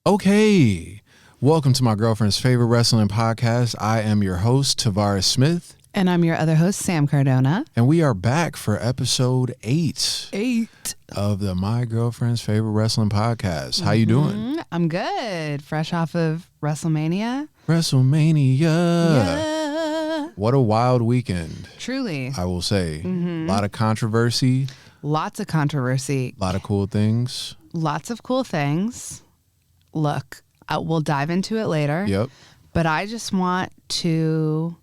Okay, welcome to my girlfriend's favorite wrestling podcast. I am your host, Tavaris Smith. And I'm your other host, Sam Cardona. And we are back for episode 8 of the My Girlfriend's Favorite Wrestling Podcast. How you doing? I'm good. Fresh off of Wrestlemania. Yeah. What a wild weekend. Truly. I will say. A lot of controversy. Lots of controversy. A lot of cool things. Lots of cool things. Look, we'll dive into it later. Yep. But I just want to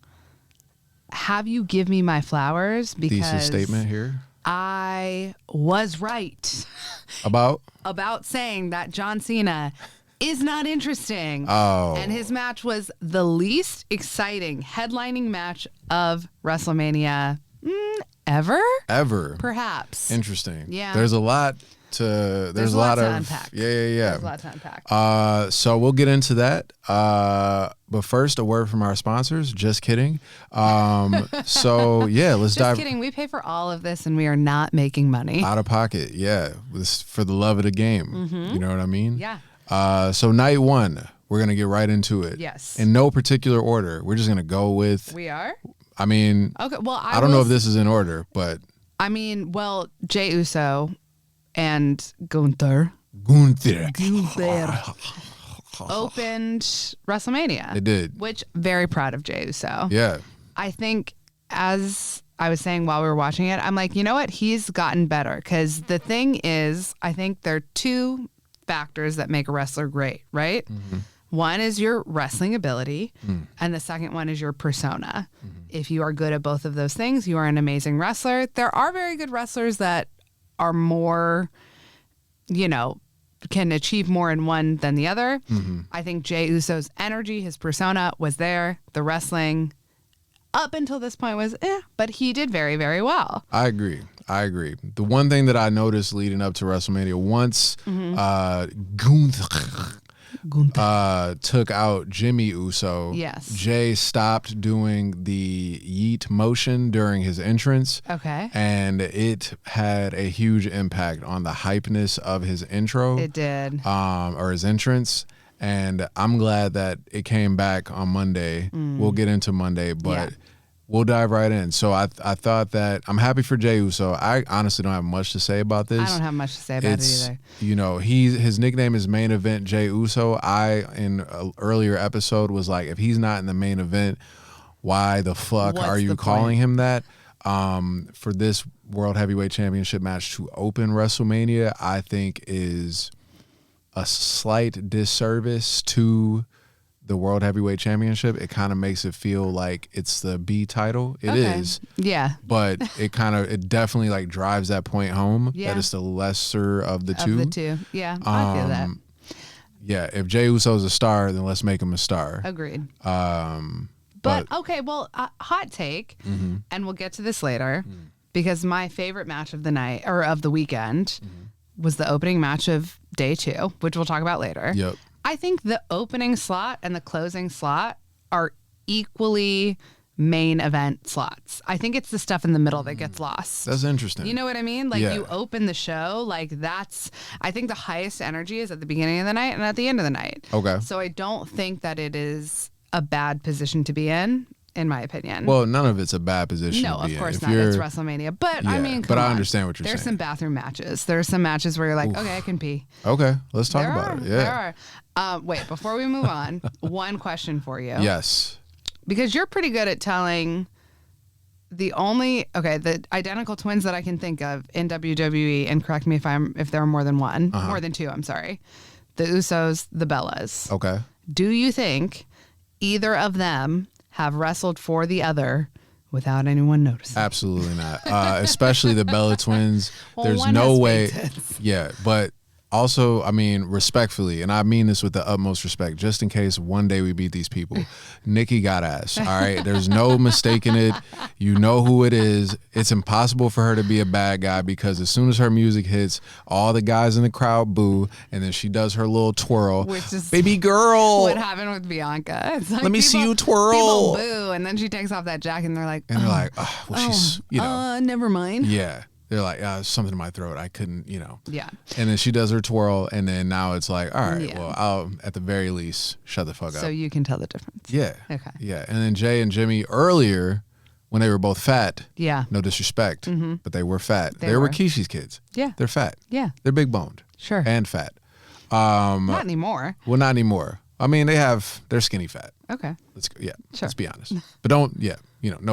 have you give me my flowers because Thesis statement here. I was right About saying that John Cena is not interesting. Oh. And his match was the least exciting headlining match of WrestleMania ever? Perhaps. Interesting. Yeah. There's a lot to unpack. Yeah. There's a lot to unpack. So we'll get into that. But first, a word from our sponsors. Just kidding. So yeah, let's dive. Just kidding. We pay for all of this, and we are not making money. Out of pocket. Yeah, this for the love of the game. You know what I mean? Yeah. So night one, we're gonna get right into it. Yes. In no particular order. We're just gonna go with. We are. I mean. Okay. Well, I don't know if this is in order, but. I mean, well, Jey Uso and Gunther opened WrestleMania. They did. Which, very proud of Jey Uso. Yeah. I think, as I was saying while we were watching it, I'm like, you know what? He's gotten better. Because the thing is, I think there are two factors that make a wrestler great, right? One is your wrestling ability, and the second one is your persona. If you are good at both of those things, you are an amazing wrestler. There are very good wrestlers that are more, can achieve more in one than the other. I think Jey Uso's energy, his persona was there. The wrestling up until this point was but he did very, very well. I agree. The one thing that I noticed leading up to WrestleMania, once Gunther took out Jimmy Uso, yes, Jay stopped doing the yeet motion during his entrance. Okay. And it had a huge impact on the hypeness of his intro. It did. Or his entrance. And I'm glad that it came back on Monday. We'll get into Monday, but we'll dive right in. So I thought that I'm happy for Jey Uso. I honestly don't have much to say about this. I don't have much to say about it either. His nickname is Main Event Jey Uso. In an earlier episode, was like, if he's not in the main event, why the fuck are you calling him that? For this World Heavyweight Championship match to open WrestleMania, I think is a slight disservice to the World Heavyweight Championship. It kind of makes it feel like it's the B title. It is. Yeah. But it definitely like drives that point home that it's the lesser of the two. Of the two. Yeah, I feel that. Yeah, if Jey Uso's a star, then let's make him a star. Agreed. But okay, well, hot take, and we'll get to this later, because my favorite match of the night, or of the weekend, was the opening match of day 2, which we'll talk about later. Yep. I think the opening slot and the closing slot are equally main event slots. I think it's the stuff in the middle that gets lost. That's interesting. You know what I mean? Like, you open the show, like I think the highest energy is at the beginning of the night and at the end of the night. Okay. So I don't think that it is a bad position to be in my opinion. Well, none of it's a bad position no, to be of course in. not. It's WrestleMania. But I mean, but I understand what you're There's saying. some bathroom matches. There's some matches where you're like, okay, I can pee. Okay, let's talk about it. Yeah. There are. Wait, before we move on, one question for you. Yes. Because you're pretty good at telling the identical twins that I can think of in WWE, and correct me if there are more than one, more than two, I'm sorry. The Usos, the Bellas. Okay. Do you think either of them have wrestled for the other without anyone noticing? Absolutely not. Especially the Bella twins. Well, there's one no has way. fake tits. Yeah, but also, I mean, respectfully, and I mean this with the utmost respect, just in case one day we beat these people, Nikki got ass, all right? There's no mistaking it. You know who it is. It's impossible for her to be a bad guy because as soon as her music hits, all the guys in the crowd boo, and then she does her little twirl. Which is baby girl. what happened with Bianca. It's like Let me see you twirl. People boo, and then she takes off that jacket, and they're like, and they're like, oh, well, she's, never mind. Yeah. they're like, something in my throat. I couldn't, Yeah. And then she does her twirl, and then now it's like, all right, well, I'll at the very least shut the fuck up. So you can tell the difference. Yeah. Okay. Yeah. And then Jay and Jimmy earlier, when they were both fat, no disrespect, but they were fat. They were were. Kishi's kids. Yeah. They're fat. Yeah. They're big boned. Sure. And fat. Not anymore. Well, not anymore. I mean, they're skinny fat. Okay. Sure. Let's be honest. But no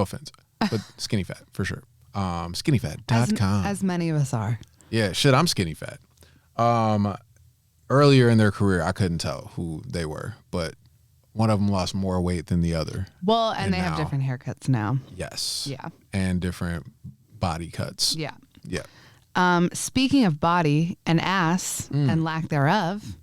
offense, but skinny fat for sure. Skinnyfat.com. As many of us are. Yeah, shit, I'm skinny fat. Earlier in their career, I couldn't tell who they were, but one of them lost more weight than the other. Well, and they have different haircuts now. Yes. Yeah. And different body cuts. Yeah. Yeah. Speaking of body and ass and lack thereof,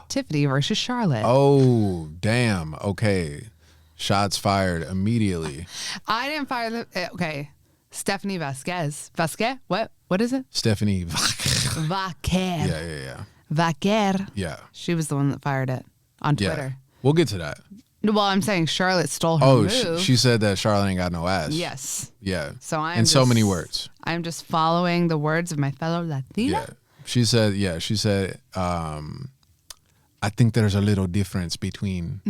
Tiffany versus Charlotte. Oh, damn. Okay. Shots fired immediately. I didn't fire okay. Stephanie Vasquez. Vasquez? What is it? Stephanie Vaquer. Yeah. Vaquer. Yeah. She was the one that fired it on Twitter. We'll get to that. Well, I'm saying Charlotte stole her move. She said that Charlotte ain't got no ass. Yes. Yeah. So I'm in so many words. I'm just following the words of my fellow Latina. Yeah. She said, I think there's a little difference between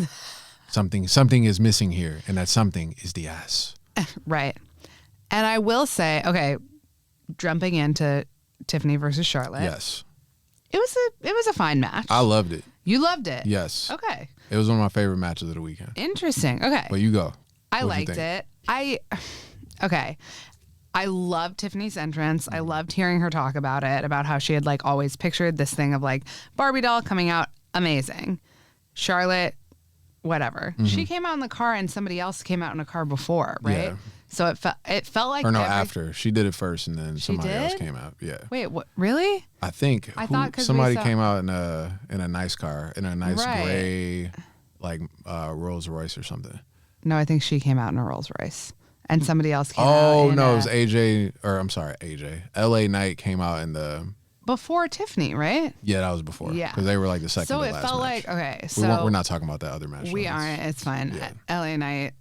something is missing here, and that something is the ass. Right. And I will say, okay, jumping into Tiffany versus Charlotte. Yes. It was a fine match. I loved it. You loved it? Yes. Okay. It was one of my favorite matches of the weekend. Interesting. Okay. But you go. I liked it. Okay. I loved Tiffany's entrance. I loved hearing her talk about it, about how she had like always pictured this thing of like Barbie doll coming out. Amazing. Charlotte, whatever. She came out in the car and somebody else came out in a car before, right? Yeah. So it felt like after. She did it first and then somebody else came out. Yeah. Wait, what? Really? I think thought somebody came out in a nice car, in a nice gray like Rolls Royce or something. No, I think she came out in a Rolls Royce. And somebody else came out. Oh no, it was AJ. LA Knight came out in the before Tiffany, right? Yeah, that was before. Yeah, because they were like the second. So to it last felt match. like okay. So we're not talking about that other match. We aren't. It's fine. Yeah. LA Knight,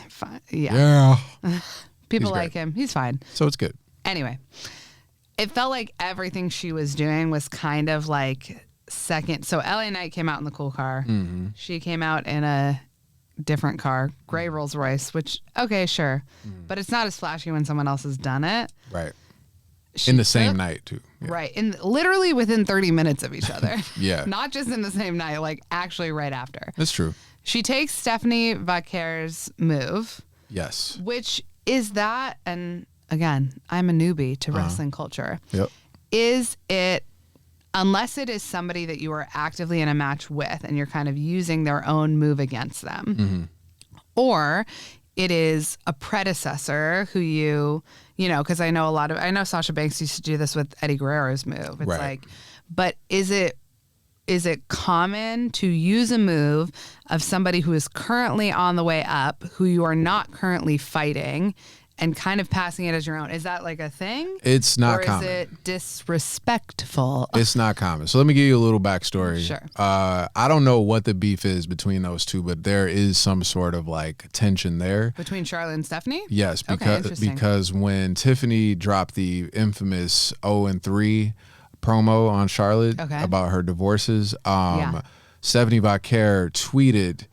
fine. Yeah. People like him. He's fine. So it's good. Anyway, it felt like everything she was doing was kind of like second. So LA Knight came out in the cool car. Mm-hmm. She came out in a different car, gray Rolls Royce, which, okay, sure. But it's not as flashy when someone else has done it. Right. In the same night, too. Yeah. Right. Literally within 30 minutes of each other. Yeah. Not just in the same night, like actually right after. That's true. She takes Stephanie Vaquer's move. Yes. Which is that, and again, I'm a newbie to wrestling culture. Yep. Is it, unless it is somebody that you are actively in a match with and you're kind of using their own move against them, or it is a predecessor who you know, because I know Sasha Banks used to do this with Eddie Guerrero's move. It's like, but is it common to use a move of somebody who is currently on the way up, who you are not currently fighting, and kind of passing it as your own? Is that like a thing? It's not common. Or is it disrespectful? It's not common. So let me give you a little backstory. Sure. I don't know what the beef is between those two, but there is some sort of like tension there. Between Charlotte and Stephanie? Yes, because when Tiffany dropped the infamous 0-3 promo on Charlotte about her divorces, Stephanie Vaquer tweeted,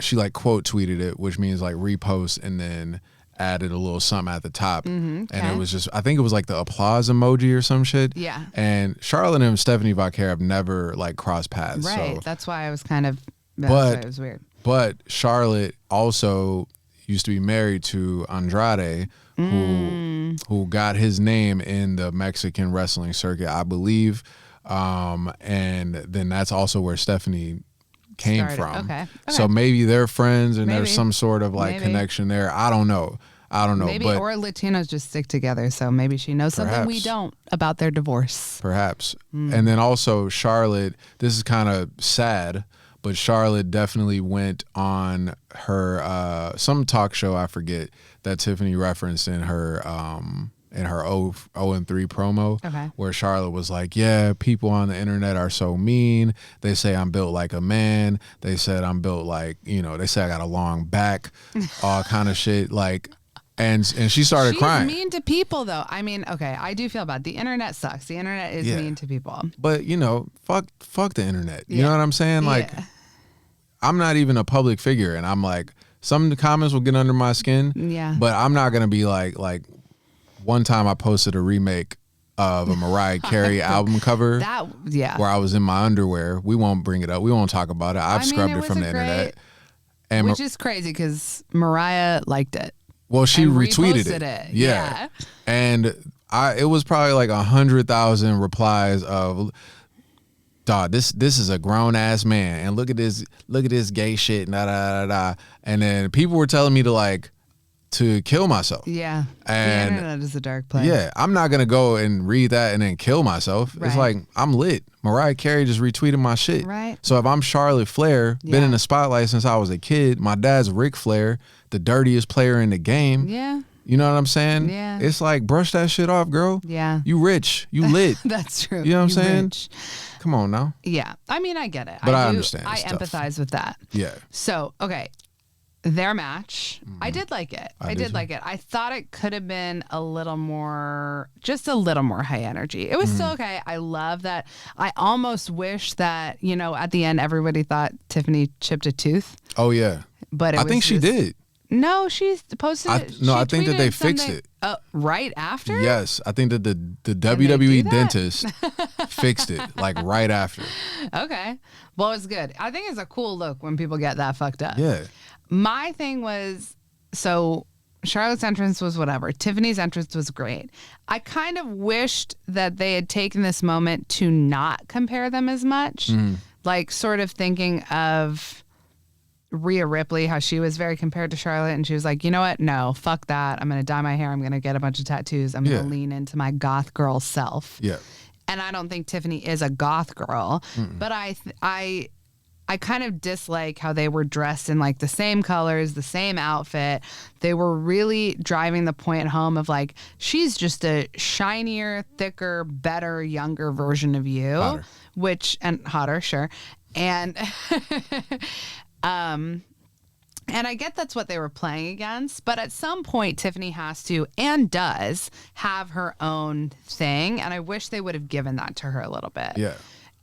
she like quote tweeted it, which means like repost and then added a little something at the top. And it was just, I think it was like the applause emoji or some shit. Yeah. And Charlotte and Stephanie Vaquer have never like crossed paths. Right. So. That's why I was kind of, it was weird. But Charlotte also used to be married to Andrade, who got his name in the Mexican wrestling circuit, I believe. And then that's also where Stephanie came from. Okay. So maybe they're friends and there's some sort of like connection there. I don't know. Maybe, or Latinos just stick together. So maybe she knows something we don't about their divorce. Perhaps. And then also Charlotte, this is kind of sad, but Charlotte definitely went on her, some talk show, I forget, that Tiffany referenced in her 0-3 promo, where Charlotte was like, yeah, people on the internet are so mean. They say I'm built like a man. They said I'm built like, they say I got a long back, all kind of shit. Like, And she started crying. She's mean to people, though. I mean, okay, I do feel bad. The internet sucks. The internet is mean to people. But, fuck the internet. You know what I'm saying? Like, I'm not even a public figure, and I'm like, some of the comments will get under my skin. Yeah. But I'm not going to be like, one time I posted a remake of a Mariah Carey album cover. Where I was in my underwear. We won't bring it up. We won't talk about it. I've scrubbed it from the internet. And which is crazy because Mariah liked it. Well, she retweeted it. Yeah. And it was probably like 100,000 replies of, dog, this is a grown ass man, and look at this gay shit, da da da da. And then people were telling me to kill myself. Yeah. And the internet is a dark place. Yeah. I'm not gonna go and read that and then kill myself. Right. It's like, I'm lit. Mariah Carey just retweeted my shit. Right. So if I'm Charlotte Flair, been in the spotlight since I was a kid, my dad's Ric Flair, the dirtiest player in the game. Yeah. You know what I'm saying? Yeah. It's like, brush that shit off, girl. Yeah. You rich. You lit. That's true. You know what I'm saying? Rich. Come on now. Yeah. I mean, I get it. But I understand. I empathize with that. Yeah. So, okay. Their match, I did like it. I did like it. I thought it could have been just a little more high energy. It was still okay. I love that. I almost wish that, at the end, everybody thought Tiffany chipped a tooth. Oh, yeah. But I think she did. No, she posted it. No, I think that they fixed it. Right after? Yes. I think that the WWE dentist fixed it, like right after. Okay. Well, it's good. I think it's a cool look when people get that fucked up. Yeah. My thing was, so Charlotte's entrance was whatever. Tiffany's entrance was great. I kind of wished that they had taken this moment to not compare them as much. Like sort of thinking of Rhea Ripley, how she was very compared to Charlotte, and she was like, you know what? No, fuck that. I'm going to dye my hair. I'm going to get a bunch of tattoos. I'm going to lean into my goth girl self. Yeah. And I don't think Tiffany is a goth girl, but I kind of dislike how they were dressed in like the same colors, the same outfit. They were really driving the point home of like, she's just a shinier, thicker, better, younger version of you, hotter. And hotter, sure. And, and I get that's what they were playing against, but at some point Tiffany has to and does have her own thing. And I wish they would have given that to her a little bit. Yeah.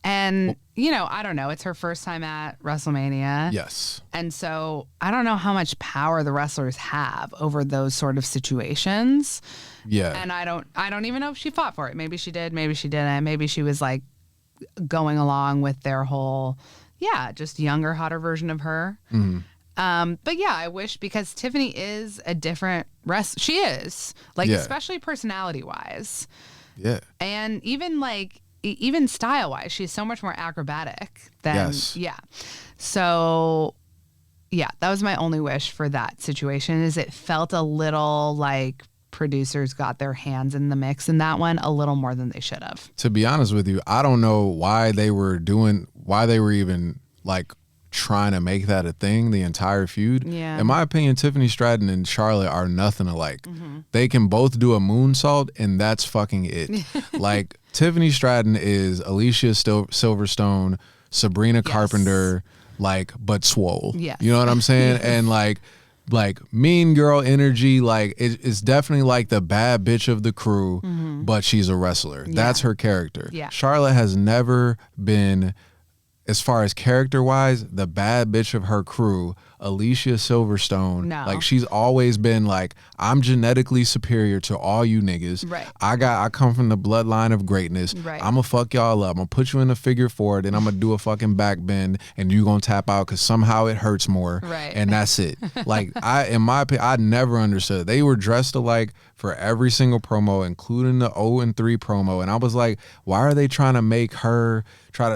And, I don't know. It's her first time at WrestleMania. Yes. And so I don't know how much power the wrestlers have over those sort of situations. Yeah. And I don't even know if she fought for it. Maybe she did. Maybe she didn't. Maybe she was like going along with their whole, just younger, hotter version of her. But yeah, I wish, because Tiffany is a different she is like, especially personality wise. Yeah. And even style wise, she's so much more acrobatic than, So that was my only wish for that situation, is it felt a little like producers got their hands in the mix in that one a little more than they should have. To be honest with you, I don't know why they were even like trying to make that a thing, the entire feud. Yeah. In my opinion, Tiffany Stratton and Charlotte are nothing alike. They can both do a moonsault, and that's fucking it. Like, Tiffany Stratton is Alicia Silverstone, Sabrina Carpenter, but swole. Yes. You know what I'm saying? And like mean girl energy, like it's definitely like the bad bitch of the crew, but she's a wrestler. That's her character. Yeah. Charlotte has never been, as far as character wise, the bad bitch of her crew. Alicia Silverstone, like, she's always been like, I'm genetically superior to all you niggas. Right. I come from the bloodline of greatness. Right. I'm gonna fuck y'all up. I'm gonna put you in a figure four, then I'm gonna do a fucking back bend, and you gonna tap out because somehow it hurts more. Right. And that's it. Like, in my opinion, I never understood. They were dressed alike for every single promo, including the 0-3 promo. And I was like, why are they trying to make her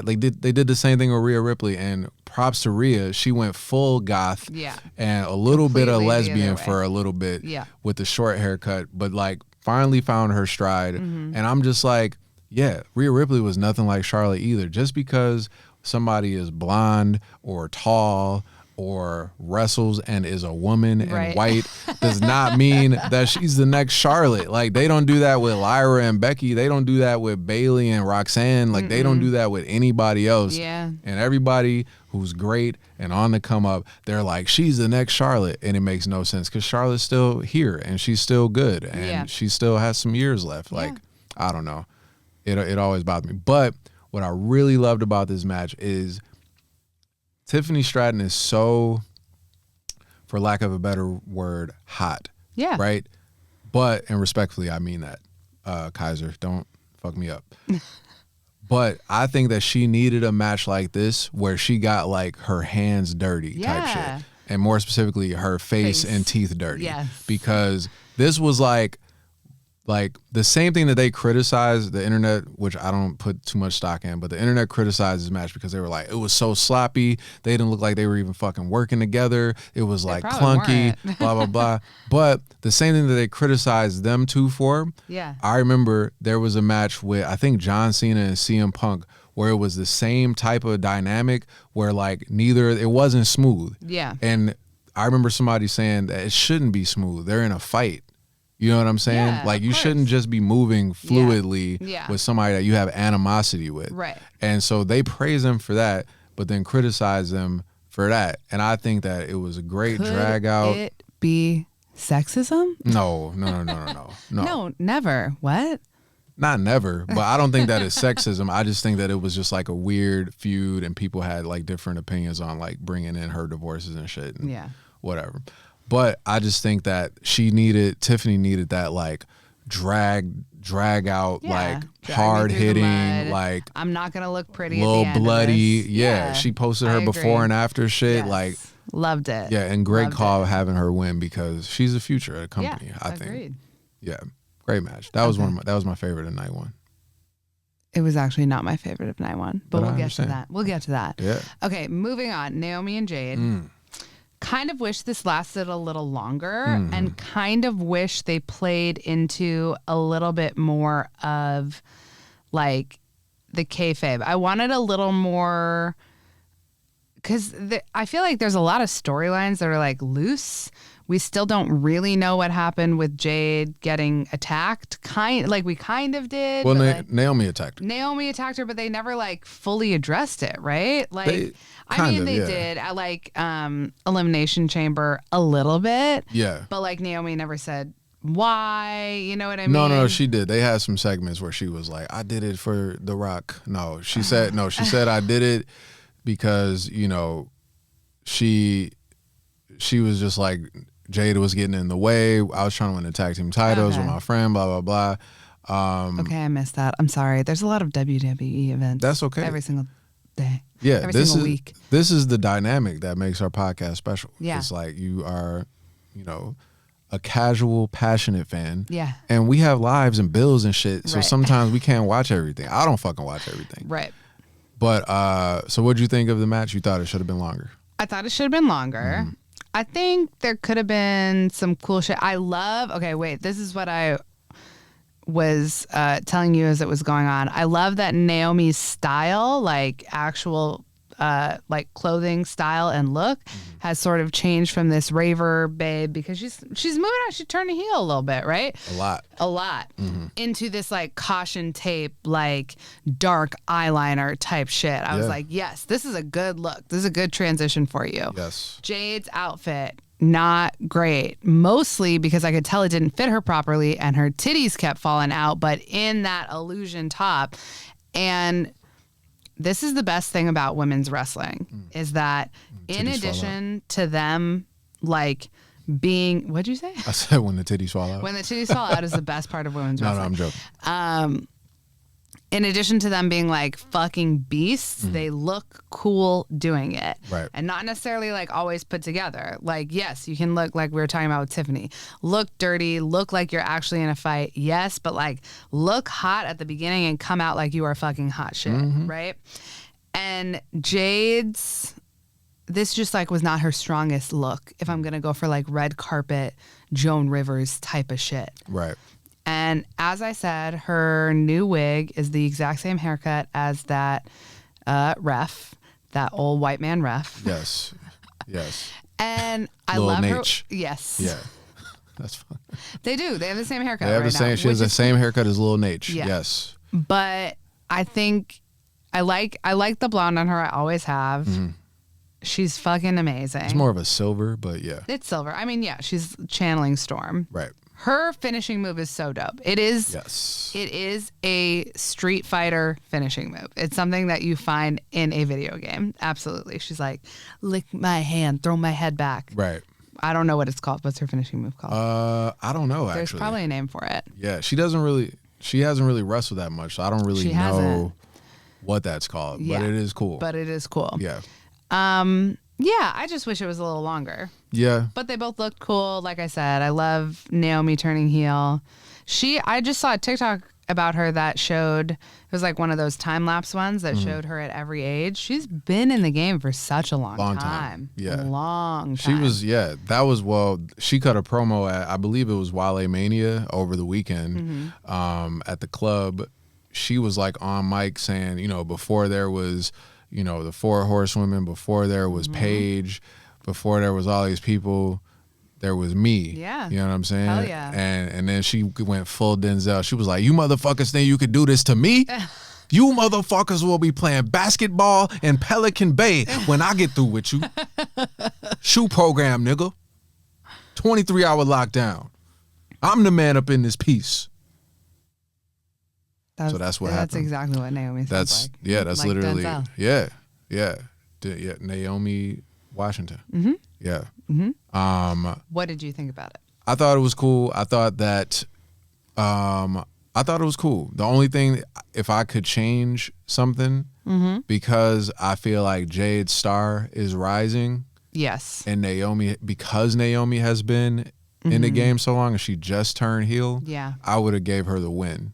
they did the same thing with Rhea Ripley, and props to Rhea, she went full goth, and a little bit of lesbian for a little bit, with the short haircut, but like finally found her stride. And I'm just like, Rhea Ripley was nothing like Charlotte either. Just because somebody is blonde or tall or wrestles and is a woman and Right. white does not mean that she's the next Charlotte. Like, they don't do that with Lyra and Becky. They don't do that with Bayley and Roxanne. Like, they don't do that with anybody else. Yeah. And everybody who's great and on the come up, they're like, she's the next Charlotte. And it makes no sense because Charlotte's still here and she's still good and she still has some years left. Like, I don't know. It always bothered me. But what I really loved about this match is Tiffany Stratton is so, for lack of a better word, hot. Yeah. Right? But, and respectfully, I mean that. Kaiser, don't fuck me up. But I think that she needed a match like this where she got like her hands dirty type shit. And more specifically, her face and teeth dirty. Yes. Because this was like the same thing that they criticized the internet, which I don't put too much stock in, but the internet criticized this match because they were like, it was so sloppy. They didn't look like they were even fucking working together. It was like clunky, blah, blah, blah. But the same thing that they criticized them two for, I remember there was a match with, I think, John Cena and CM Punk, where it was the same type of dynamic where like it wasn't smooth. Yeah. And I remember somebody saying that it shouldn't be smooth. They're in a fight. You know what I'm saying? Yeah, like, you shouldn't just be moving fluidly with somebody that you have animosity with. Right. And so they praise them for that, but then criticize them for that. And I think that it was a great drag out. Could it be sexism? No. No, never. What? Not never, but I don't think that is sexism. I just think that it was just like a weird feud and people had like different opinions on like bringing in her divorces and shit and whatever. But I just think that Tiffany needed that like drag out, like hard hitting, like I'm not gonna look pretty, little at the end bloody. of this. Yeah, she posted her before and after shit. Yes. Like, loved it. Yeah, and great call having her win because she's the future of the company. I think. Agreed. Yeah, great match. That was that was my favorite of night one. It was actually not my favorite of night one, but we'll get to that. We'll get to that. Yeah. Okay, moving on. Naomi and Jade. Kind of wish this lasted a little longer and kind of wish they played into a little bit more of like the kayfabe. I wanted a little more because I feel like there's a lot of storylines that are like loose. We still don't really know what happened with Jade getting attacked. We kind of did. Well, Naomi attacked her. Naomi attacked her, but they never like fully addressed it, right? Like, they did at like Elimination Chamber a little bit. Yeah. But like Naomi never said why, you know what I mean? No, she did. They had some segments where she was like, I did it for The Rock. She said I did it because, you know, she was just like, Jade was getting in the way. I was trying to win the tag team titles with my friend, blah, blah, blah. Okay, I missed that. I'm sorry. There's a lot of WWE events. That's okay. Every single day. Yeah, every single week. This is the dynamic that makes our podcast special. Yeah. It's like you are, you know, a casual, passionate fan. Yeah. And we have lives and bills and shit. So sometimes we can't watch everything. I don't fucking watch everything. Right. But so what'd you think of the match? You thought it should have been longer? I thought it should have been longer. I think there could have been some cool shit. This is what I was telling you as it was going on. I love that Naomi's style, like actual like clothing style and look, has sort of changed from this raver babe because she's moving on. She turned a heel a little bit, right? A lot into this like caution tape, like dark eyeliner type shit. I was like, yes, this is a good look. This is a good transition for you. Yes. Jade's outfit, not great, mostly because I could tell it didn't fit her properly and her titties kept falling out, but in that illusion top. And this is the best thing about women's wrestling is that in addition to them like being, what'd you say? I said when the titties fall out. When the titties fall out is the best part of women's wrestling. No, I'm joking. In addition to them being like fucking beasts, they look cool doing it. Right. And not necessarily like always put together. Like, yes, you can look like we were talking about with Tiffany. Look dirty, look like you're actually in a fight. Yes, but like look hot at the beginning and come out like you are fucking hot shit. Right. And Jade's, this just like was not her strongest look. If I'm going to go for like red carpet, Joan Rivers type of shit. Right. And as I said, her new wig is the exact same haircut as that ref, that old white man ref. Yes. Yes. And I Lil love Nate. her. Yes. Yeah. That's fun. They do. They have the same haircut. They have right the same. now, She has the same haircut as Lil Nate. Yeah. Yes. But I think I like the blonde on her. I always have. Mm-hmm. She's fucking amazing. It's more of a silver, but yeah. It's silver. I mean, yeah, she's channeling Storm. Right. Her finishing move is so dope. It is. Yes. It is a Street Fighter finishing move. It's something that you find in a video game. Absolutely. She's like, lick my hand, throw my head back. Right. I don't know what it's called. What's her finishing move called? I don't know. There's actually, probably a name for it. Yeah, she hasn't really wrestled that much, so I don't really know what that's called. Yeah. But it is cool. But it is cool. Yeah. Yeah, I just wish it was a little longer. Yeah. But they both looked cool. Like I said, I love Naomi turning heel. I just saw a TikTok about her that showed, it was like one of those time-lapse ones that showed her at every age. She's been in the game for such a long time. Yeah. A long time. She was, she cut a promo at, I believe it was Wale Mania over the weekend at the club. She was like on mic saying, before there was, the 4 horsewomen, before there was Paige, before there was all these people, there was me. Yeah. You know what I'm saying? Hell yeah. And then she went full Denzel. She was like, you motherfuckers think you could do this to me? You motherfuckers will be playing basketball in Pelican Bay when I get through with you. Shoe program, nigga. 23-hour lockdown. I'm the man up in this piece. So that's what happened. That's exactly what Naomi sounds like. Yeah, that's like literally, Denzel. yeah, Naomi Washington. Mm-hmm. Yeah. Mm-hmm. What did you think about it? I thought it was cool. I thought it was cool. The only thing, if I could change something, because I feel like Jade's star is rising. Yes. And because Naomi has been in the game so long and she just turned heel, yeah, I would have gave her the win.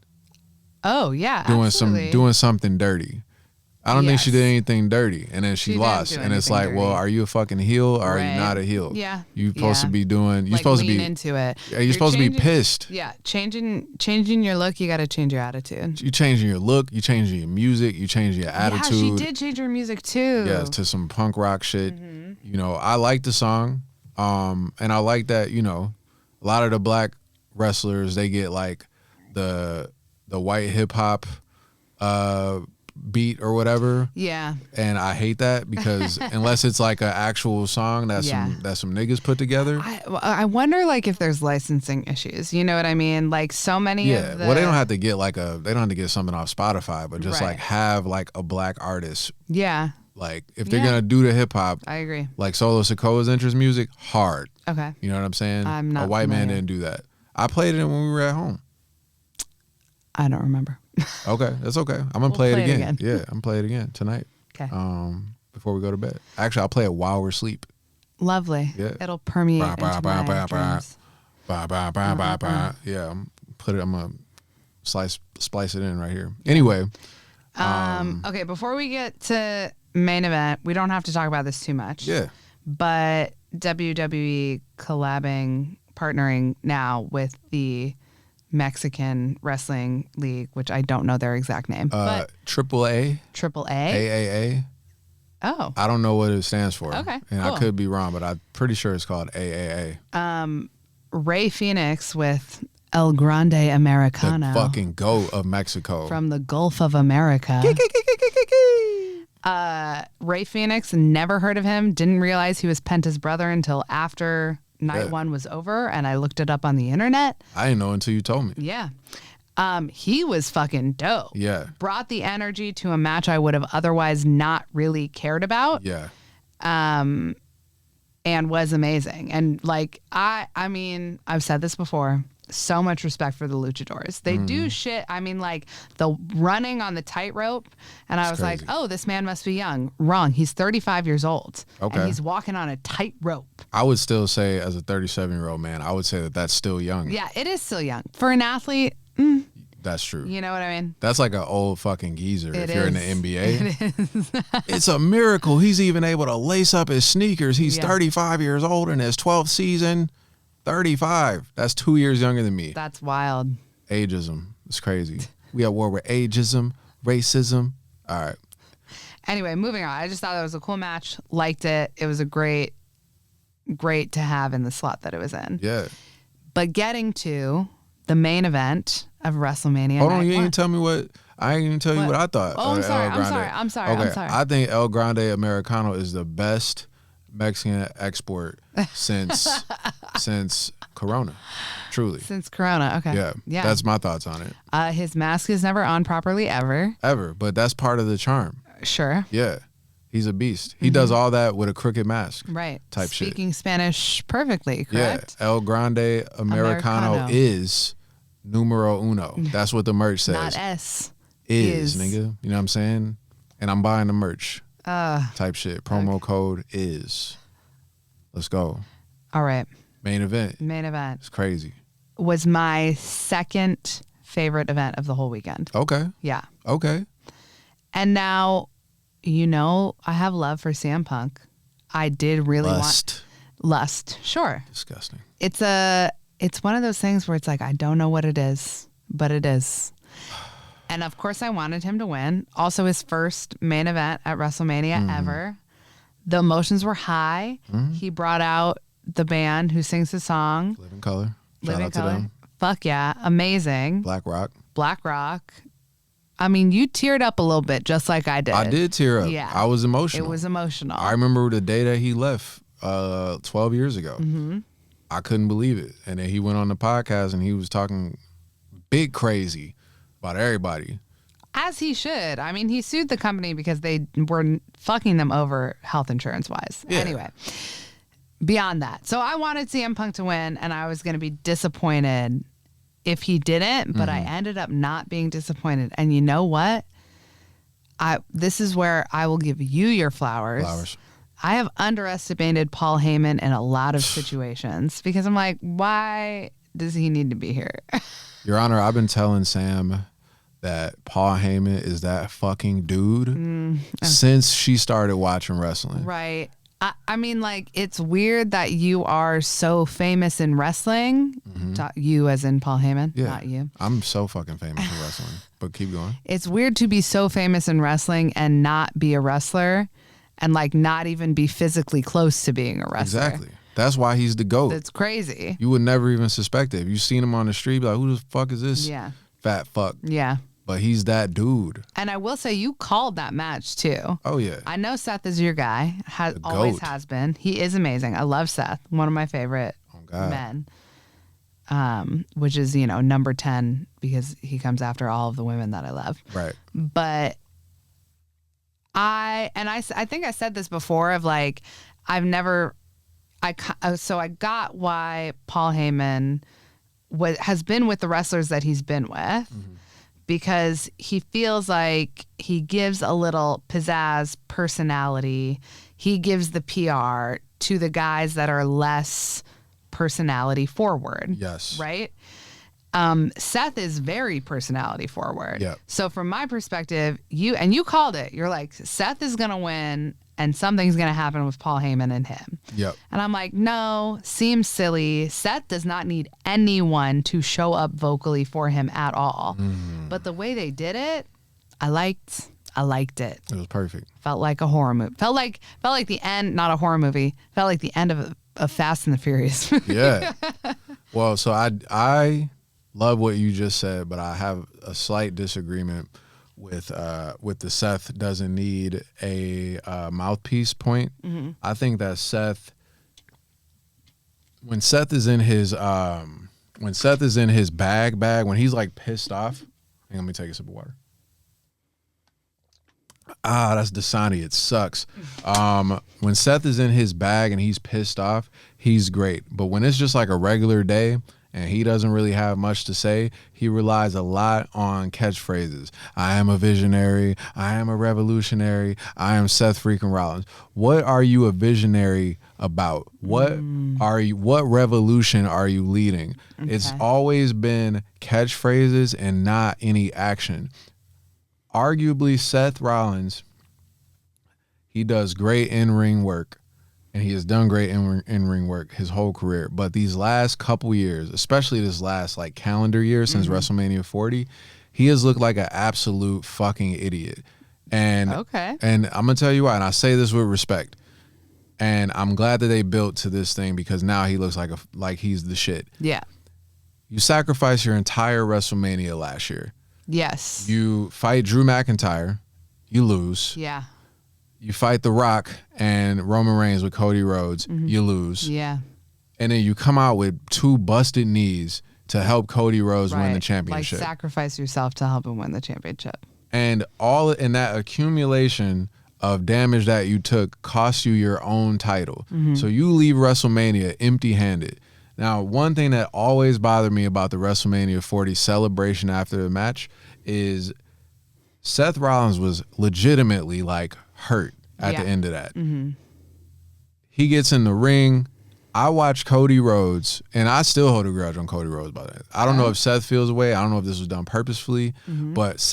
Oh yeah, doing something dirty. I don't think she did anything dirty, and then she lost, didn't do and it's like, dirty. well, are you a fucking heel or are you not a heel? Yeah, you supposed to be doing. You're like supposed to be into it. You're supposed to be pissed. Yeah, changing your look. You got to change your attitude. You changing your look. You changing your music. You changing your attitude. Yeah, she did change her music too. Yeah, to some punk rock shit. I like the song, and I like that. A lot of the black wrestlers, they get like the white hip hop beat or whatever. Yeah. And I hate that because unless it's like an actual song that some niggas put together. I wonder like if there's licensing issues. You know what I mean? Like so many of the... Well, they don't have to get something off Spotify, but just like have like a black artist. Yeah. Like if they're gonna do the hip hop, I agree. Like Solo Sikoa's entrance music, hard. Okay. You know what I'm saying? I'm not a white man familiar. didn't do that. I played it when we were at home. I don't remember. Okay, that's okay. I'm gonna play it again. Yeah, I'm gonna play it again tonight. Okay. Before we go to bed. Actually, I'll play it while we're asleep. Lovely. Yeah. It'll permeate into my dreams. Yeah, I'm gonna splice it in right here. Anyway. Okay, before we get to main event, we don't have to talk about this too much. Yeah. But WWE partnering now with the Mexican Wrestling League, which I don't know their exact name. But AAA. AAA? AAA. Oh. I don't know what it stands for. Okay, And cool. I could be wrong, but I'm pretty sure it's called AAA. Ray Phoenix with El Grande Americano. The fucking GOAT of Mexico. From the Gulf of America. Ray Phoenix, never heard of him. Didn't realize he was Penta's brother until after night one was over, and I looked it up on the internet. I didn't know until you told me. Yeah. He was fucking dope. Yeah. Brought the energy to a match I would have otherwise not really cared about. Yeah. And was amazing. And like, I mean, I've said this before. So much respect for the luchadors. They do shit. I mean, like the running on the tightrope. And I was crazy. like, oh, this man must be young. Wrong. He's 35 years old. Okay. And he's walking on a tightrope. I would still say, as a 37-year-old man, I would say that that's still young. Yeah, it is still young. For an athlete, That's true. you know what I mean? That's like an old fucking geezer It if you're in is. the NBA. It's a miracle. He's even able to lace up his sneakers. He's 35 years old in his 12th season. 35. That's 2 years younger than me. That's wild. Ageism. It's crazy. We at war with ageism, racism. All right. Anyway, moving on. I just thought that was a cool match. Liked it. It was a great great to have in the slot that it was in. Yeah. But getting to the main event of WrestleMania. Hold on, you ain't tell me what. I ain't even tell you what I thought. Oh, I'm sorry. Okay, I think El Grande Americano is the best Mexican export since Corona. Truly. Since Corona, okay. Yeah. That's my thoughts on it. His mask is never on properly ever. But that's part of the charm. Sure. Yeah. He's a beast. He does all that with a crooked mask. Right. Type shit. Speaking Spanish perfectly, correct? Yeah. El Grande Americano is numero uno. That's what the merch says. Not S. Is, nigga. You know what I'm saying? And I'm buying the merch. Type shit. Promo code is. Let's go. All right. Main event. It's crazy. Was my second favorite event of the whole weekend. Okay. Yeah. Okay. And now, I have love for CM Punk. I did really want lust. Sure. Disgusting. It's one of those things where it's like, I don't know what it is, but it is. And of course I wanted him to win. Also his first main event at WrestleMania ever. The emotions were high. He brought out the band who sings the song. Living Color. Living Shout out Color. to them. Fuck yeah. Amazing. Black Rock. I mean, you teared up a little bit just like I did. I did tear up. Yeah. I was emotional. It was emotional. I remember the day that he left 12 years ago. I couldn't believe it. And then he went on the podcast and he was talking big crazy about everybody. As he should. I mean, he sued the company because they were fucking them over health insurance wise. Yeah. Anyway, beyond that. So I wanted CM Punk to win and I was going to be disappointed if he didn't, but I ended up not being disappointed. And you know what? This is where I will give you your flowers. I have underestimated Paul Heyman in a lot of situations because I'm like, why does he need to be here? Your Honor, I've been telling Sam that Paul Heyman is that fucking dude since she started watching wrestling. Right. I mean, like, it's weird that you are so famous in wrestling. You as in Paul Heyman, not you. I'm so fucking famous in wrestling, but keep going. It's weird to be so famous in wrestling and not be a wrestler and, like, not even be physically close to being a wrestler. Exactly. That's why he's the GOAT. That's crazy. You would never even suspect it. If you seen him on the street, be like, who the fuck is this fat fuck? Yeah. But he's that dude. And I will say you called that match too. Oh, yeah. I know Seth is your guy. Always has been. He is amazing. I love Seth. One of my favorite men. Which is, number 10 because he comes after all of the women that I love. Right. But I think I said this before of like, I got why Paul Heyman has been with the wrestlers that he's been with. Because he feels like he gives a little pizzazz personality. He gives the PR to the guys that are less personality forward. Yes. Right? Seth is very personality forward. Yep. So from my perspective, you called it. You're like, Seth is going to win and something's going to happen with Paul Heyman and him. Yep. And I'm like, no, seems silly. Seth does not need anyone to show up vocally for him at all. But the way they did it, I liked it. It was perfect. Felt like a horror movie. Felt like the end, not a horror movie. Felt like the end of a Fast and the Furious movie. Yeah. Well, so I love what you just said, but I have a slight disagreement with the Seth doesn't need a mouthpiece point. I think that when Seth is in his bag, when he's like pissed off, hang on, let me take a sip of water. That's Dasani. It sucks. When Seth is in his bag and he's pissed off, he's great. But when it's just like a regular day and he doesn't really have much to say, he relies a lot on catchphrases. I am a visionary. I am a revolutionary. I am Seth freaking Rollins. What are you a visionary about? What revolution are you leading? Okay. It's always been catchphrases and not any action. Arguably, Seth Rollins, he does great in-ring work. And he has done great in-ring work his whole career. But these last couple years, especially this last like calendar year since WrestleMania 40, he has looked like an absolute fucking idiot. And I'm going to tell you why, and I say this with respect. And I'm glad that they built to this thing because now he looks like he's the shit. Yeah. You sacrifice your entire WrestleMania last year. Yes. You fight Drew McIntyre. You lose. Yeah. You fight The Rock and Roman Reigns with Cody Rhodes. You lose. Yeah. And then you come out with 2 busted knees to help Cody Rhodes win the championship. Like sacrifice yourself to help him win the championship. And all in that accumulation of damage that you took cost you your own title. So you leave WrestleMania empty-handed. Now, one thing that always bothered me about the WrestleMania 40 celebration after the match is Seth Rollins was legitimately like hurt at the end of that. He gets in the ring. I watched Cody Rhodes, and I still hold a grudge on Cody Rhodes about it. I don't know if Seth feels away. I don't know if this was done purposefully, but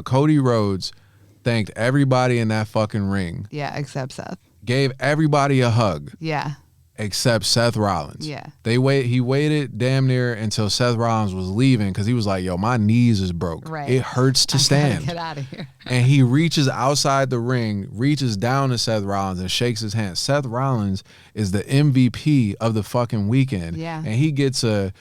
Cody Rhodes thanked everybody in that fucking ring. Yeah, except Seth. Gave everybody a hug. Yeah. Except Seth Rollins. Yeah. He waited damn near until Seth Rollins was leaving because he was like, yo, my knees is broke. Right. It hurts to stand. Get out of here. And he reaches outside the ring, reaches down to Seth Rollins and shakes his hand. Seth Rollins is the MVP of the fucking weekend. Yeah. And he gets a,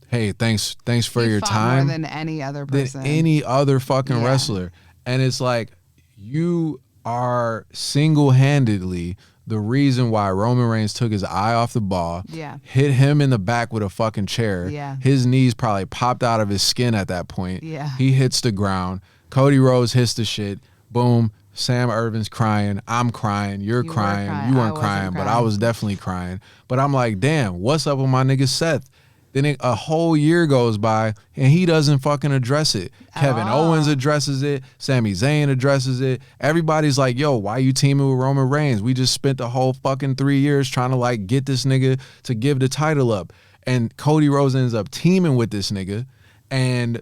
hey, thanks for your fought time. more than any other person. Than any other fucking wrestler. And it's like, you are single-handedly the reason why Roman Reigns took his eye off the ball, hit him in the back with a fucking chair. Yeah. His knees probably popped out of his skin at that point. Yeah. He hits the ground. Cody Rhodes hits the shit. Boom. Sam Irvin's crying. I'm crying. You're crying. You weren't crying, but I was definitely crying. But I'm like, damn, what's up with my nigga Seth? Then a whole year goes by and he doesn't fucking address it. Kevin Owens addresses it. Sami Zayn addresses it. Everybody's like, yo, why you teaming with Roman Reigns? We just spent the whole fucking 3 years trying to like get this nigga to give the title up. And Cody Rhodes ends up teaming with this nigga. And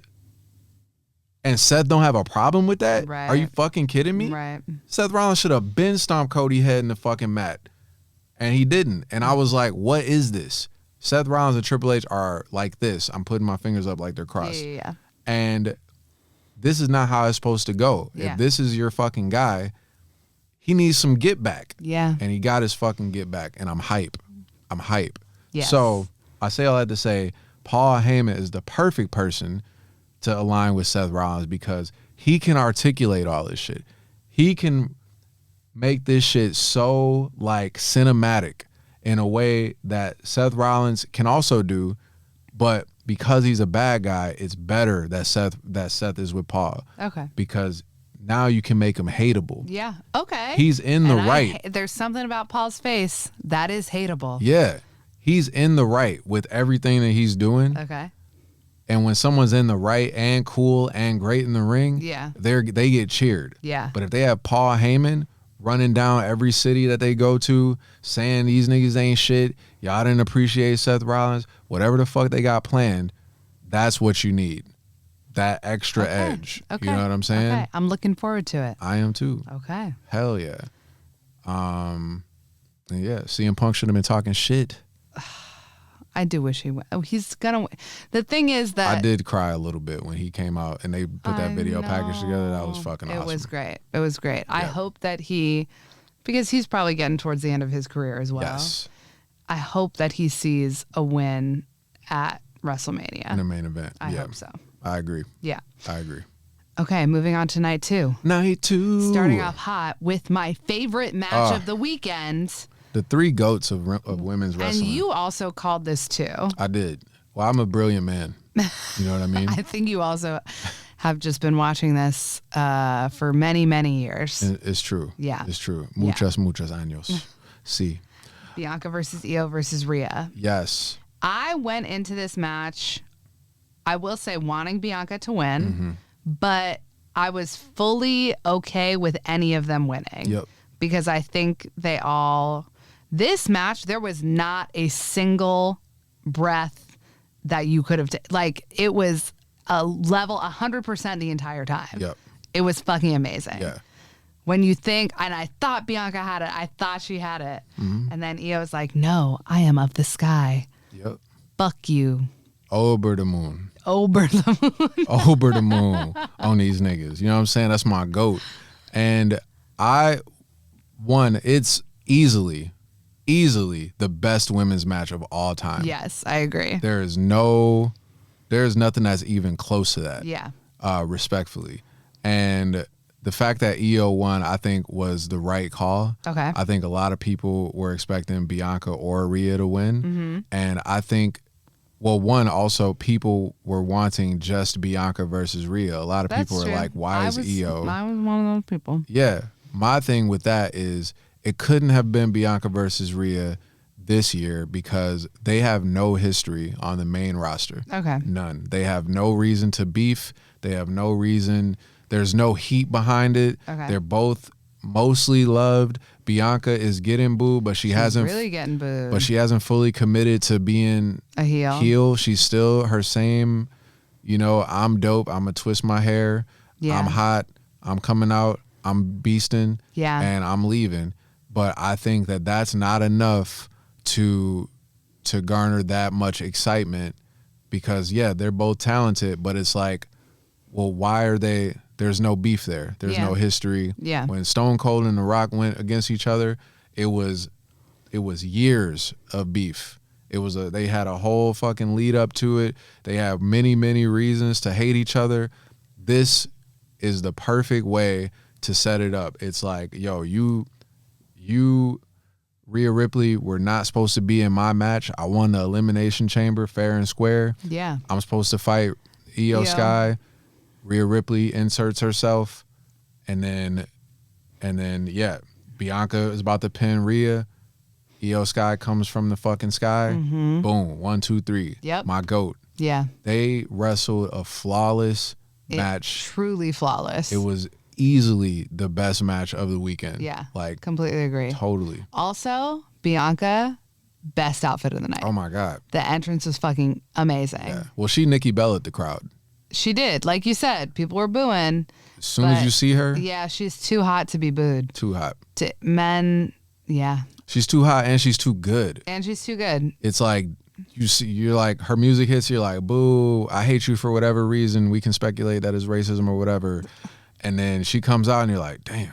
Seth don't have a problem with that? Right. Are you fucking kidding me? Right. Seth Rollins should have been stomped Cody head in the fucking mat. And he didn't. And I was like, what is this? Seth Rollins and Triple H are like this. I'm putting my fingers up like they're crossed. Yeah. And this is not how it's supposed to go. Yeah. If this is your fucking guy, he needs some get back. Yeah. And he got his fucking get back. And I'm hype. Yes. So I say all that to say Paul Heyman is the perfect person to align with Seth Rollins because he can articulate all this shit. He can make this shit so like cinematic in a way that Seth Rollins can also do, but because he's a bad guy, it's better that Seth is with Paul. Okay. Because now you can make him hateable. Yeah. Okay. He's in the right. There's something about Paul's face that is hateable. Yeah. He's in the right with everything that he's doing. Okay. And when someone's in the right and cool and great in the ring, they get cheered. Yeah. But if they have Paul Heyman running down every city that they go to, saying these niggas ain't shit, y'all didn't appreciate Seth Rollins, whatever the fuck they got planned, that's what you need. That extra edge. Okay. You know what I'm saying? Okay. I'm looking forward to it. I am too. Okay. Hell yeah. And yeah, CM Punk should have been talking shit. I do wish he went. Oh, he's gonna. The thing is that I did cry a little bit when he came out and they put that video package together. That was fucking awesome. It was great. It was great. I hope that because he's probably getting towards the end of his career as well. Yes. I hope that he sees a win at WrestleMania. In the main event. I hope so. I agree. Yeah. I agree. Okay, moving on to night 2. Night 2. Starting off hot with my favorite match of the weekend. The 3 GOATs of women's wrestling. And you also called this too. I did. Well, I'm a brilliant man. You know what I mean? I think you also have just been watching this for many, many years. It's true. Yeah. It's true. Muchos años. Sí. Bianca versus Io versus Rhea. Yes. I went into this match, I will say, wanting Bianca to win, but I was fully okay with any of them winning. Yep. Because I think this match, there was not a single breath that you could have, it was a level 100% the entire time. Yep. It was fucking amazing. Yeah. When you think, and I thought Bianca had it, I thought she had it. And then Io was like, no, I am of the sky. Yep. Fuck you. Oberdamoon. Oberdamoon. Oberdamoon on these niggas. You know what I'm saying? That's my GOAT. And it's easily easily the best women's match of all time. Yes, I agree. There's nothing that's even close to that. Yeah. Respectfully. And the fact that Io won, I think, was the right call. Okay. I think a lot of people were expecting Bianca or Rhea to win. Mm-hmm. And I think, well, one, also, people were wanting just Bianca versus Rhea. A lot of people were like, why is Io? I was one of those people. Yeah. My thing with that is it couldn't have been Bianca versus Rhea this year because they have no history on the main roster. Okay. None. They have no reason to beef. They have no reason. There's no heat behind it. Okay. They're both mostly loved. Bianca is getting booed, but she's hasn't really getting booed. But she hasn't fully committed to being a heel. She's still her same, I'm dope. I'm gonna twist my hair. Yeah. I'm hot. I'm coming out. I'm beasting. Yeah. And I'm leaving. But I think that that's not enough to garner that much excitement because they're both talented, but it's like, well, why are they? There's no beef there. There's no history. Yeah. When Stone Cold and The Rock went against each other, it was years of beef. They had a whole fucking lead up to it. They have many, many reasons to hate each other. This is the perfect way to set it up. It's like, yo, you Rhea Ripley were not supposed to be in my match. I won the Elimination Chamber fair and square. Yeah. I'm supposed to fight Io Sky. Rhea Ripley inserts herself, and then Bianca is about to pin Rhea. Io Sky comes from the fucking sky. Mm-hmm. Boom, 1, 2, 3. Yep. My GOAT. Yeah. They wrestled a flawless match. Truly flawless. It was easily the best match of the weekend. Yeah. Like, completely agree. Totally. Also, Bianca, best outfit of the night. Oh my God. The entrance was fucking amazing. Yeah. Well, she Nikki Bella'd the crowd. She did. Like you said, people were booing. As soon as you see her. Yeah, she's too hot to be booed. Too hot. To men, yeah. She's too hot and she's too good. And she's too good. It's like, you're like, her music hits, you're like, boo, I hate you for whatever reason. We can speculate that is racism or whatever. And then she comes out and you're like, damn,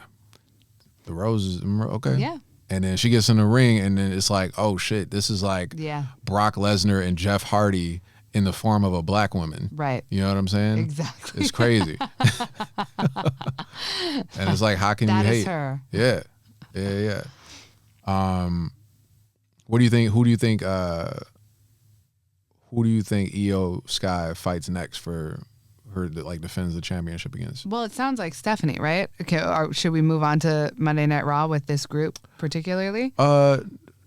the rose is okay. Yeah. And then she gets in the ring and then it's like, oh shit, this is like Brock Lesnar and Jeff Hardy in the form of a black woman. Right. You know what I'm saying? Exactly. It's crazy. And it's like, how can you hate? That is her. Yeah. Yeah. What do you think? Who do you think Io Sky fights next for her that like defends the championship against? Well, it sounds like Stephanie, right? Okay, should we move on to Monday Night Raw with this group particularly?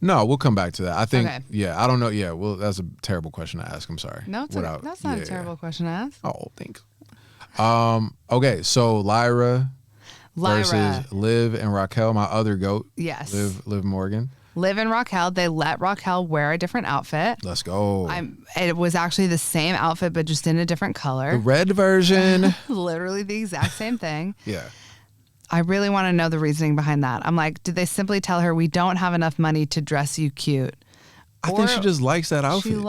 No, we'll come back to that. I think, okay. I don't know. Yeah, well, that's a terrible question to ask. I'm sorry. No, that's not a terrible question to ask. Oh, thanks. Okay, so Lyra versus Liv and Raquel, my other GOAT. Yes. Liv Morgan. Liv and Raquel, they let Raquel wear a different outfit. Let's go. It was actually the same outfit, but just in a different color. The red version. Literally the exact same thing. Yeah. I really want to know the reasoning behind that. I'm like, did they simply tell her we don't have enough money to dress you cute? I think she just likes that outfit.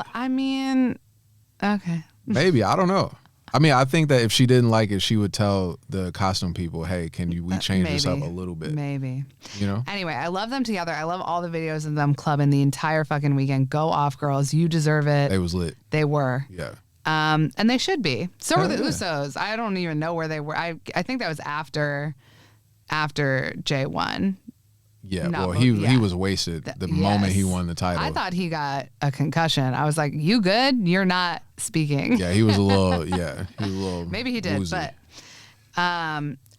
Okay. Maybe. I don't know. I think that if she didn't like it, she would tell the costume people, hey, we change this up a little bit? Maybe. You know? Anyway, I love them together. I love all the videos of them clubbing the entire fucking weekend. Go off, girls. You deserve it. They was lit. They were. Yeah. And they should be. So were the Usos. I don't even know where they were. I think that was after Jay won. Yeah, well, he was wasted the moment he won the title. I thought he got a concussion. I was like, you good? You're not speaking. Yeah, he was a little, Maybe he did, woozy. but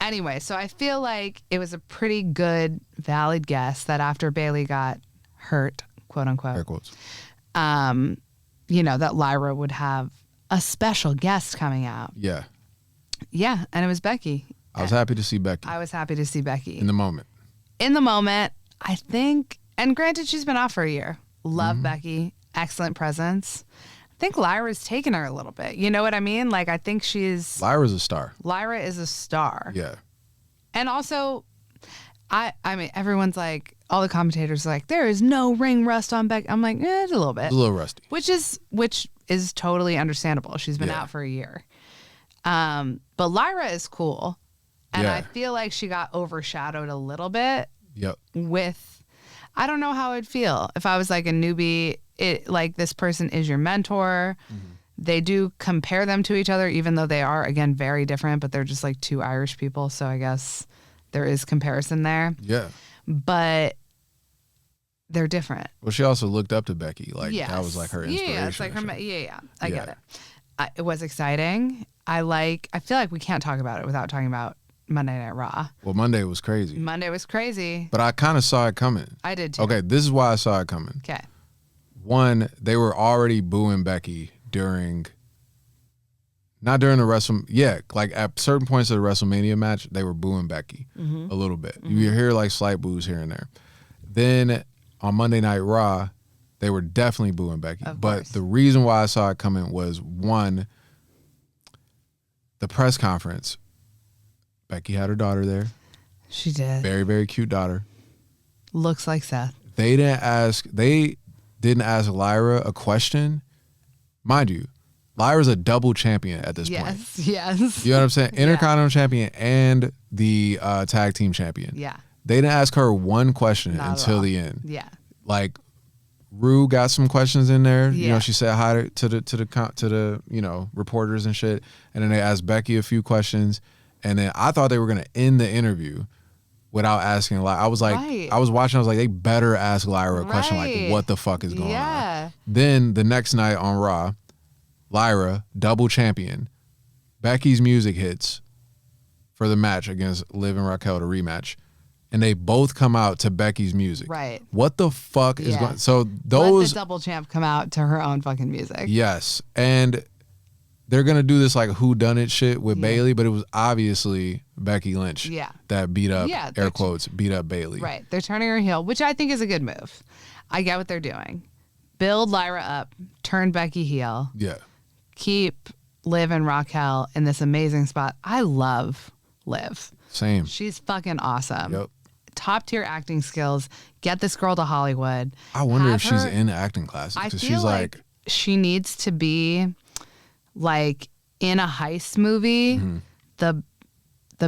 anyway, so I feel like it was a pretty good, valid guess that after Bayley got hurt, quote unquote, air quotes, that Lyra would have a special guest coming out. Yeah. Yeah, and it was Becky. I was happy to see Becky. I was happy to see Becky. In the moment, I think, and granted, she's been off for a year. Love Becky. Excellent presence. I think Lyra's taken her a little bit. You know what I mean? Like, I think Lyra's a star. Lyra is a star. Yeah. And also, I mean, everyone's like, all the commentators are like, there is no ring rust on Becky. I'm like, it's a little bit. It's a little rusty. Which is totally understandable. She's been out for a year. But Lyra is cool. And I feel like she got overshadowed a little bit Yep. with, I don't know how I'd feel if I was like a newbie. Like this person is your mentor. They do compare them to each other, even though they are, again, very different, but they're just like two Irish people. So I guess there is comparison there. Yeah. But they're different. Well, she also looked up to Becky. Like, that was like her inspiration. Yeah, it's like her. I get it. It was exciting. I feel like we can't talk about it without talking about Monday Night Raw. Well, Monday was crazy. But I kind of saw it coming. I did too. Okay, this is why I saw it coming. Okay. One, they were already booing Becky not during the like at certain points of the WrestleMania match, they were booing Becky a little bit. You hear like slight boos here and there. Then on Monday Night Raw, they were definitely booing Becky. But the reason why I saw it coming was, one, the press conference. Becky had her daughter there. She did. Very, very cute daughter. Looks like Seth. They didn't ask Lyra a question. Mind you, Lyra's a double champion at this point. Yes. You know what I'm saying? Intercontinental champion and the tag team champion. Yeah. They didn't ask her one question until the end. Yeah. Like, Rue got some questions in there. Yeah. You know, she said hi to the reporters and shit. And then they asked Becky a few questions. And then I thought they were gonna end the interview without asking. I was like, I was watching. I was like, they better ask Lyra a question. Like, what the fuck is going on? Then the next night on Raw, Lyra, double champion, Becky's music hits for the match against Liv and Raquel, the rematch. And they both come out to Becky's music. Right. What the fuck is going on? So those... Let the double champ come out to her own fucking music. Yes. And they're going to do this like whodunit shit with Bayley, but it was obviously Becky Lynch that beat up, air quotes, beat up Bayley. Right. They're turning her heel, which I think is a good move. I get what they're doing. Build Lyra up, turn Becky heel. Yeah. Keep Liv and Raquel in this amazing spot. I love Liv. Same. She's fucking awesome. Yep. Top tier acting skills. Get this girl to Hollywood. I wonder if she's in acting classes. I feel she's like she needs to be like in a heist movie. The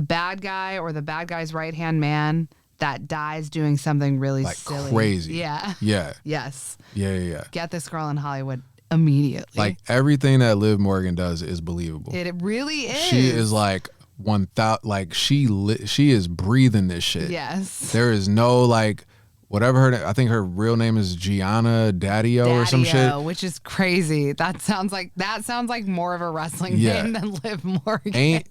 bad guy or the bad guy's right hand man that dies doing something really like silly. Crazy. Yeah. Yeah. Yes. Yeah. Get this girl in Hollywood immediately. Like everything that Liv Morgan does is believable. It really is. She is like 1,000. Like she is breathing this shit. Yes. There is no like whatever her. I think her real name is Gianna Daddio or some shit. Which is crazy. That sounds like more of a wrestling name than Liv Morgan.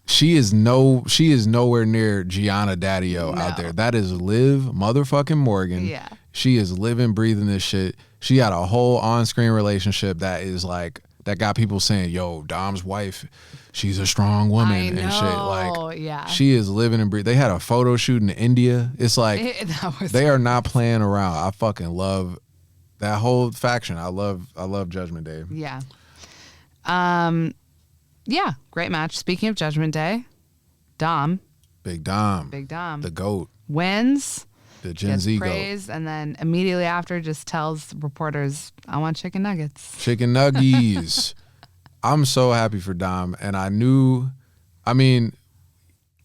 She is nowhere near Gianna Daddio out there. That is Liv motherfucking Morgan. Yeah. She is living, breathing this shit. She got a whole on-screen relationship that is like that got people saying, "Yo, Dom's wife, she's a strong woman," and shit. Like, she is living and breathing. They had a photo shoot in India. It's like they are not playing around. I fucking love that whole faction. I love Judgment Day. Yeah. Yeah, great match. Speaking of Judgment Day, Big Dom, the GOAT, wins. The Gen Z praise, and then immediately after just tells reporters, "I want chicken nuggets." Chicken nuggies. I'm so happy for Dom, and I mean,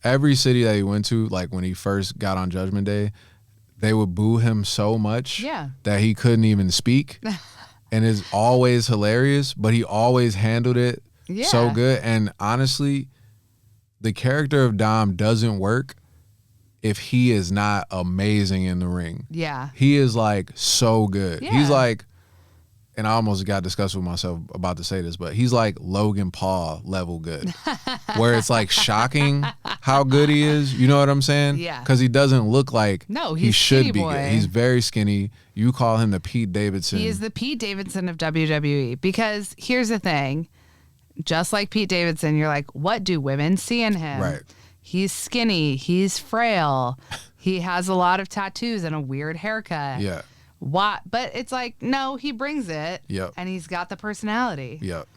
every city that he went to, like when he first got on Judgment Day, they would boo him so much that he couldn't even speak, and it's always hilarious. But he always handled it so good, and honestly, the character of Dom doesn't work if he is not amazing in the ring. Yeah. He is like so good. Yeah. He's like, and I almost got disgusted with myself about to say this, but he's like Logan Paul level good. Where it's like shocking how good he is. You know what I'm saying? Yeah. Because he doesn't look like he should be boy. good. He's very skinny. You call him the Pete Davidson. He is the Pete Davidson of WWE. Because here's the thing. Just like Pete Davidson, you're like, what do women see in him? Right. He's skinny. He's frail. He has a lot of tattoos and a weird haircut. Yeah. What? But it's like, no, he brings it. Yep. And he's got the personality. Yep.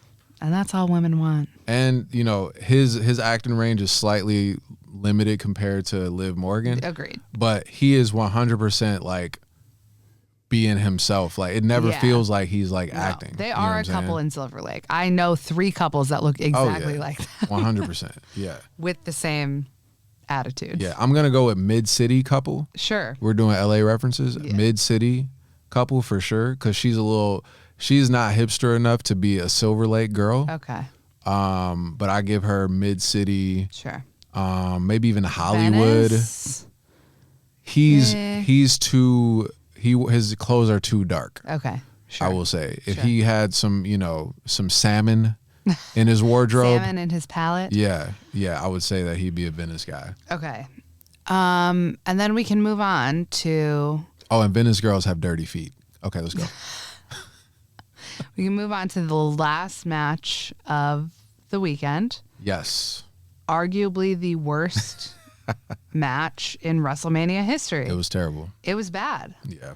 And that's all women want. And, you know, his acting range is slightly limited compared to Liv Morgan. Agreed. But he is 100% like being himself. Like it never feels like he's like acting. They are a couple in Silver Lake. I know 3 couples that look exactly like that. 100%. Yeah. With the same attitude. Yeah, I'm gonna go with mid-city couple. Sure. We're doing LA references. Yeah. Mid-city couple for sure, because she's not hipster enough to be a Silver Lake girl. Okay. But I give her mid-city. Sure. Maybe even Hollywood. Venice? He's too. His clothes are too dark. Okay. Sure. I will say, if he had some salmon in his wardrobe, salmon in his palate. Yeah, I would say that he'd be a Venice guy. Okay. And then we can move on to. Oh, and Venice girls have dirty feet. Okay, let's go. We can move on to the last match of the weekend. Yes. Arguably the worst match in WrestleMania history. It was terrible. It was bad. Yeah.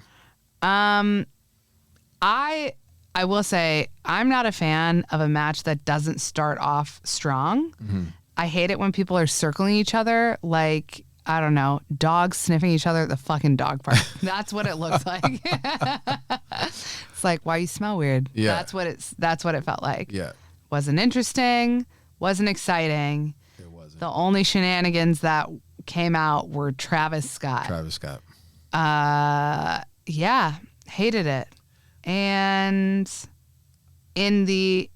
I will say I'm not a fan of a match that doesn't start off strong. Mm-hmm. I hate it when people are circling each other like, I don't know, dogs sniffing each other at the fucking dog park. That's what it looks like. It's like, why you smell weird? Yeah. That's what it felt like. Yeah. Wasn't interesting, wasn't exciting. It wasn't. The only shenanigans that came out were Travis Scott. Yeah, hated it. And in the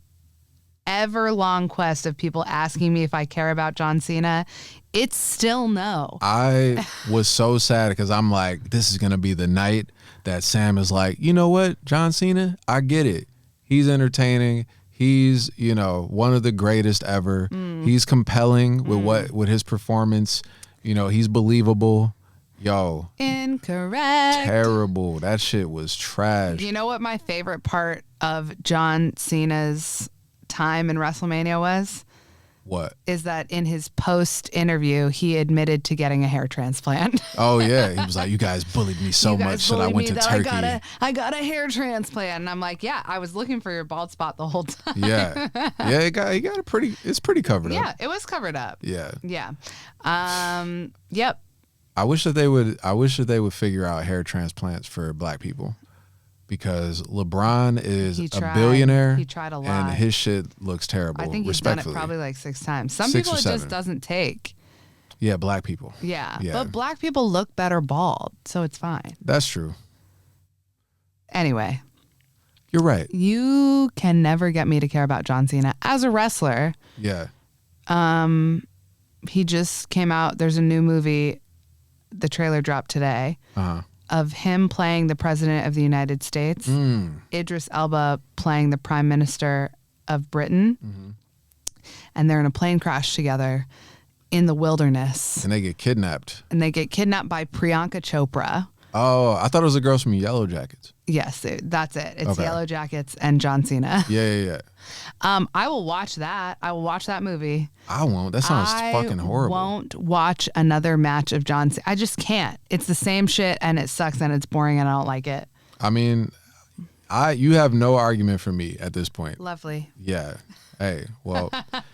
ever long quest of people asking me if I care about John Cena, it's still no. I was so sad because I'm like, this is going to be the night that Sam is like, you know what, John Cena, I get it. He's entertaining. He's, one of the greatest ever. He's compelling with his performance. He's believable. Yo. Incorrect. Terrible. That shit was trash. You know what my favorite part of John Cena's time in WrestleMania was? What? Is that in his post interview, he admitted to getting a hair transplant. Oh, yeah. He was like, you guys bullied me so much that I went to Turkey. I got a hair transplant. And I'm like, yeah, I was looking for your bald spot the whole time. Yeah. Yeah, it's pretty covered up. Yeah, it was covered up. Yeah. Yeah. Yep. I wish that they would figure out hair transplants for black people, because LeBron is a billionaire. He tried a lot, and his shit looks terrible. I think he's done it probably like 6 times. Some people it just doesn't take. Yeah, black people. Yeah, but black people look better bald, so it's fine. That's true. Anyway, you're right. You can never get me to care about John Cena as a wrestler. Yeah. He just came out. There's a new movie. The trailer dropped today of him playing the president of the United States, Idris Elba playing the prime minister of Britain, and they're in a plane crash together in the wilderness. And they get kidnapped. By Priyanka Chopra. Oh, I thought it was the girls from Yellow Jackets. Yes, that's it. It's Yellow Jackets and John Cena. Yeah. I will watch that. I will watch that movie. I won't. That sounds fucking horrible. I won't watch another match of John Cena. I just can't. It's the same shit and it sucks and it's boring and I don't like it. I mean, you have no argument for me at this point. Lovely. Yeah. Hey, well,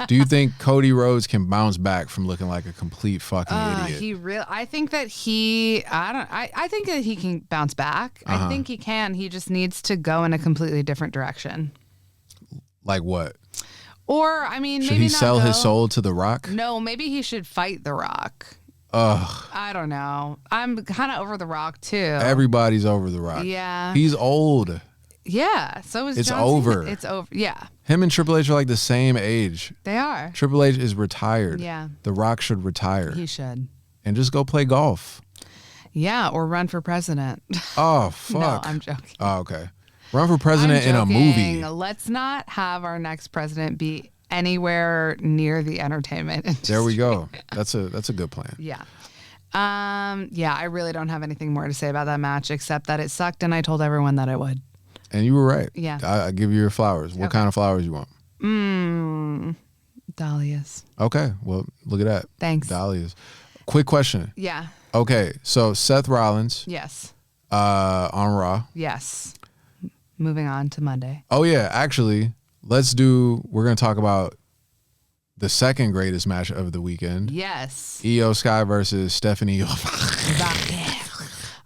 do you think Cody Rhodes can bounce back from looking like a complete fucking idiot? I think that I think that he can bounce back. I think he can. He just needs to go in a completely different direction. Like what? Or, I mean, should maybe he sell his soul to The Rock? No, maybe he should fight The Rock. Ugh. I don't know. I'm kind of over The Rock too. Everybody's over The Rock. Yeah. He's old. Yeah, so is It's John over. Cena. It's over. Yeah. Him and Triple H are like the same age. They are. Triple H is retired. Yeah. The Rock should retire. He should. And just go play golf. Yeah, or run for president. Oh, fuck. No, I'm joking. Oh, okay. Run for president in a movie. Let's not have our next president be anywhere near the entertainment industry. There we go. That's a good plan. Yeah. I really don't have anything more to say about that match except that it sucked and I told everyone that it would. And you were right. Yeah. I give you your flowers. What kind of flowers you want? Dahlias. Okay. Well, look at that. Thanks. Dahlias. Quick question. Yeah. Okay. So Seth Rollins. Yes. On Raw. Yes. Moving on to Monday. Oh, yeah. Actually, we're going to talk about the second greatest match of the weekend. Yes. Io Sky versus Stephanie.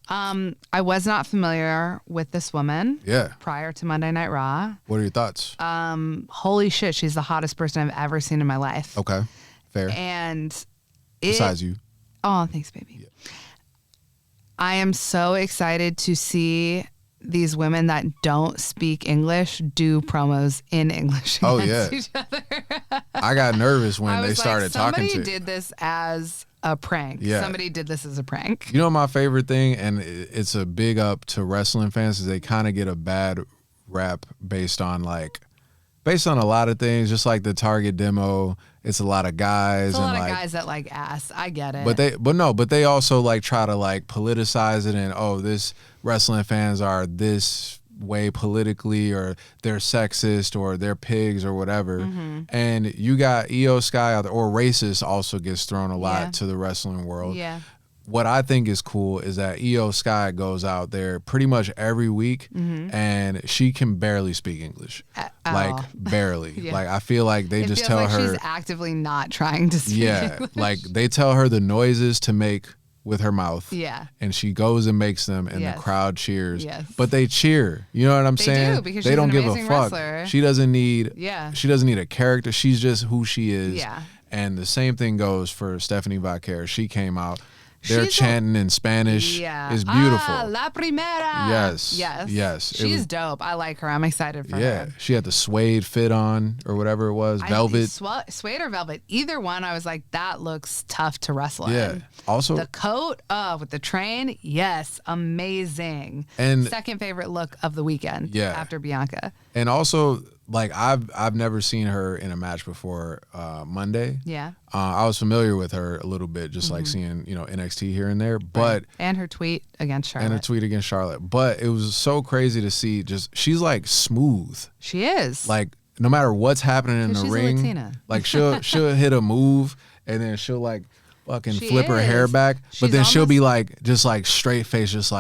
I was not familiar with this woman. Yeah. Prior to Monday Night Raw. What are your thoughts? Holy shit, she's the hottest person I've ever seen in my life. Okay. Fair. And besides you. Oh, thanks, baby. Yeah. I am so excited to see these women that don't speak English do promos in English against each other. I got nervous when they started talking to. Somebody did this as a prank. Yeah. Somebody did this as a prank. You know, my favorite thing, and it's a big up to wrestling fans, is they kind of get a bad rap based on a lot of things, just like the Target demo. It's a lot of guys. It's a lot of guys that like ass. I get it. But they also try to politicize it, and this wrestling fans are this way politically, or they're sexist, or they're pigs, or whatever. Mm-hmm. And you got Io Sky or racist also gets thrown a lot to the wrestling world. Yeah. What I think is cool is that Io Sky goes out there pretty much every week, and she can barely speak English. Barely. Yeah. I feel like they just tell her she's actively not trying to speak English. They tell her the noises to make with her mouth. Yeah. And she goes and makes them, and the crowd cheers. Yes. But they cheer. You know what I'm saying? They do, because they she's don't an give a amazing fuck. Wrestler. She doesn't need a character. She's just who she is. Yeah. And the same thing goes for Stephanie Vaquer. She came out. They're chanting in Spanish. Yeah. It's beautiful. La primera. Yes. She's dope. I like her. I'm excited for her. Yeah. She had the suede fit on, or whatever it was. Velvet. Suede or velvet. Either one, I was like, that looks tough to wrestle in. Also, the coat with the train. Yes. Amazing. And second favorite look of the weekend. Yeah. After Bianca. And also, I've never seen her in a match before Monday. Yeah. I was familiar with her a little bit, just seeing, NXT here and there. But and her tweet against Charlotte. But it was so crazy to see, she's smooth. She is. No matter what's happening in the she's ring. A Latina. She'll hit a move, and then she'll fucking flip her hair back. But then she'll be just straight face, just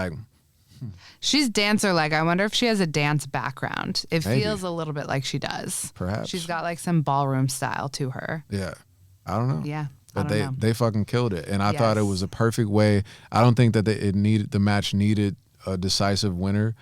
she's dancer-like. I wonder if she has a dance background. It feels a little bit like she does. Perhaps. She's got some ballroom style to her. Yeah. I don't know. Yeah. But they fucking killed it. And I thought it was a perfect way. I don't think that the match needed a decisive winner.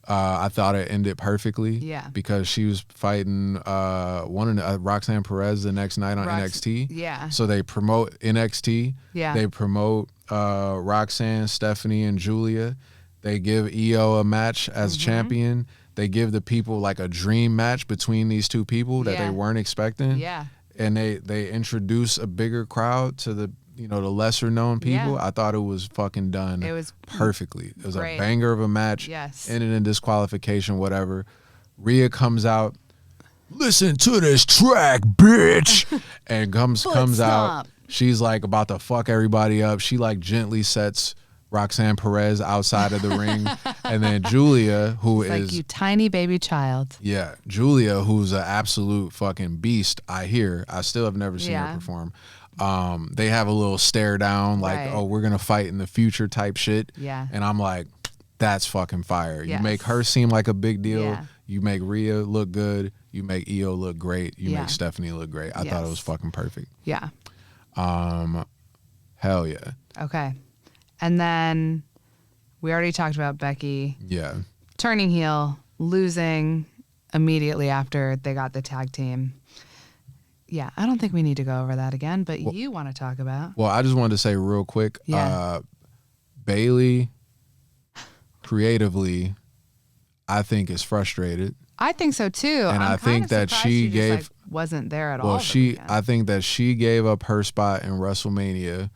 I thought it ended perfectly. Yeah. Because she was fighting Roxanne Perez the next night on NXT. Yeah. So they promote NXT. Yeah. They promote Roxanne, Stephanie, and Julia. They give Io a match as champion. They give the people a dream match between these two people that they weren't expecting. Yeah. And they introduce a bigger crowd to the the lesser known people. I thought it was fucking done. It was perfectly. It was great. a banger of a match. Yes. Ended in disqualification, whatever. Rhea comes out. Listen to this track, bitch. And comes out. She's about to fuck everybody up. She gently sets Roxanne Perez outside of the ring. And then Julia, who is you tiny baby child. Yeah. Julia, who's an absolute fucking beast, I still have never seen her perform. They have a little stare down, oh, we're gonna fight in the future type shit. Yeah. And I'm like, that's fucking fire. Yes. You make her seem like a big deal. Yeah. You make Rhea look good. You make Io look great. You make Stephanie look great. I thought it was fucking perfect. Yeah. Hell yeah. Okay. And then we already talked about Becky. Yeah. Turning heel, losing immediately after they got the tag team. Yeah, I don't think we need to go over that again, but you want to talk about. Well, I just wanted to say real quick, Bayley, creatively, I think is frustrated. I think so too. And I think that she wasn't there at all. Well, I think that she gave up her spot in WrestleMania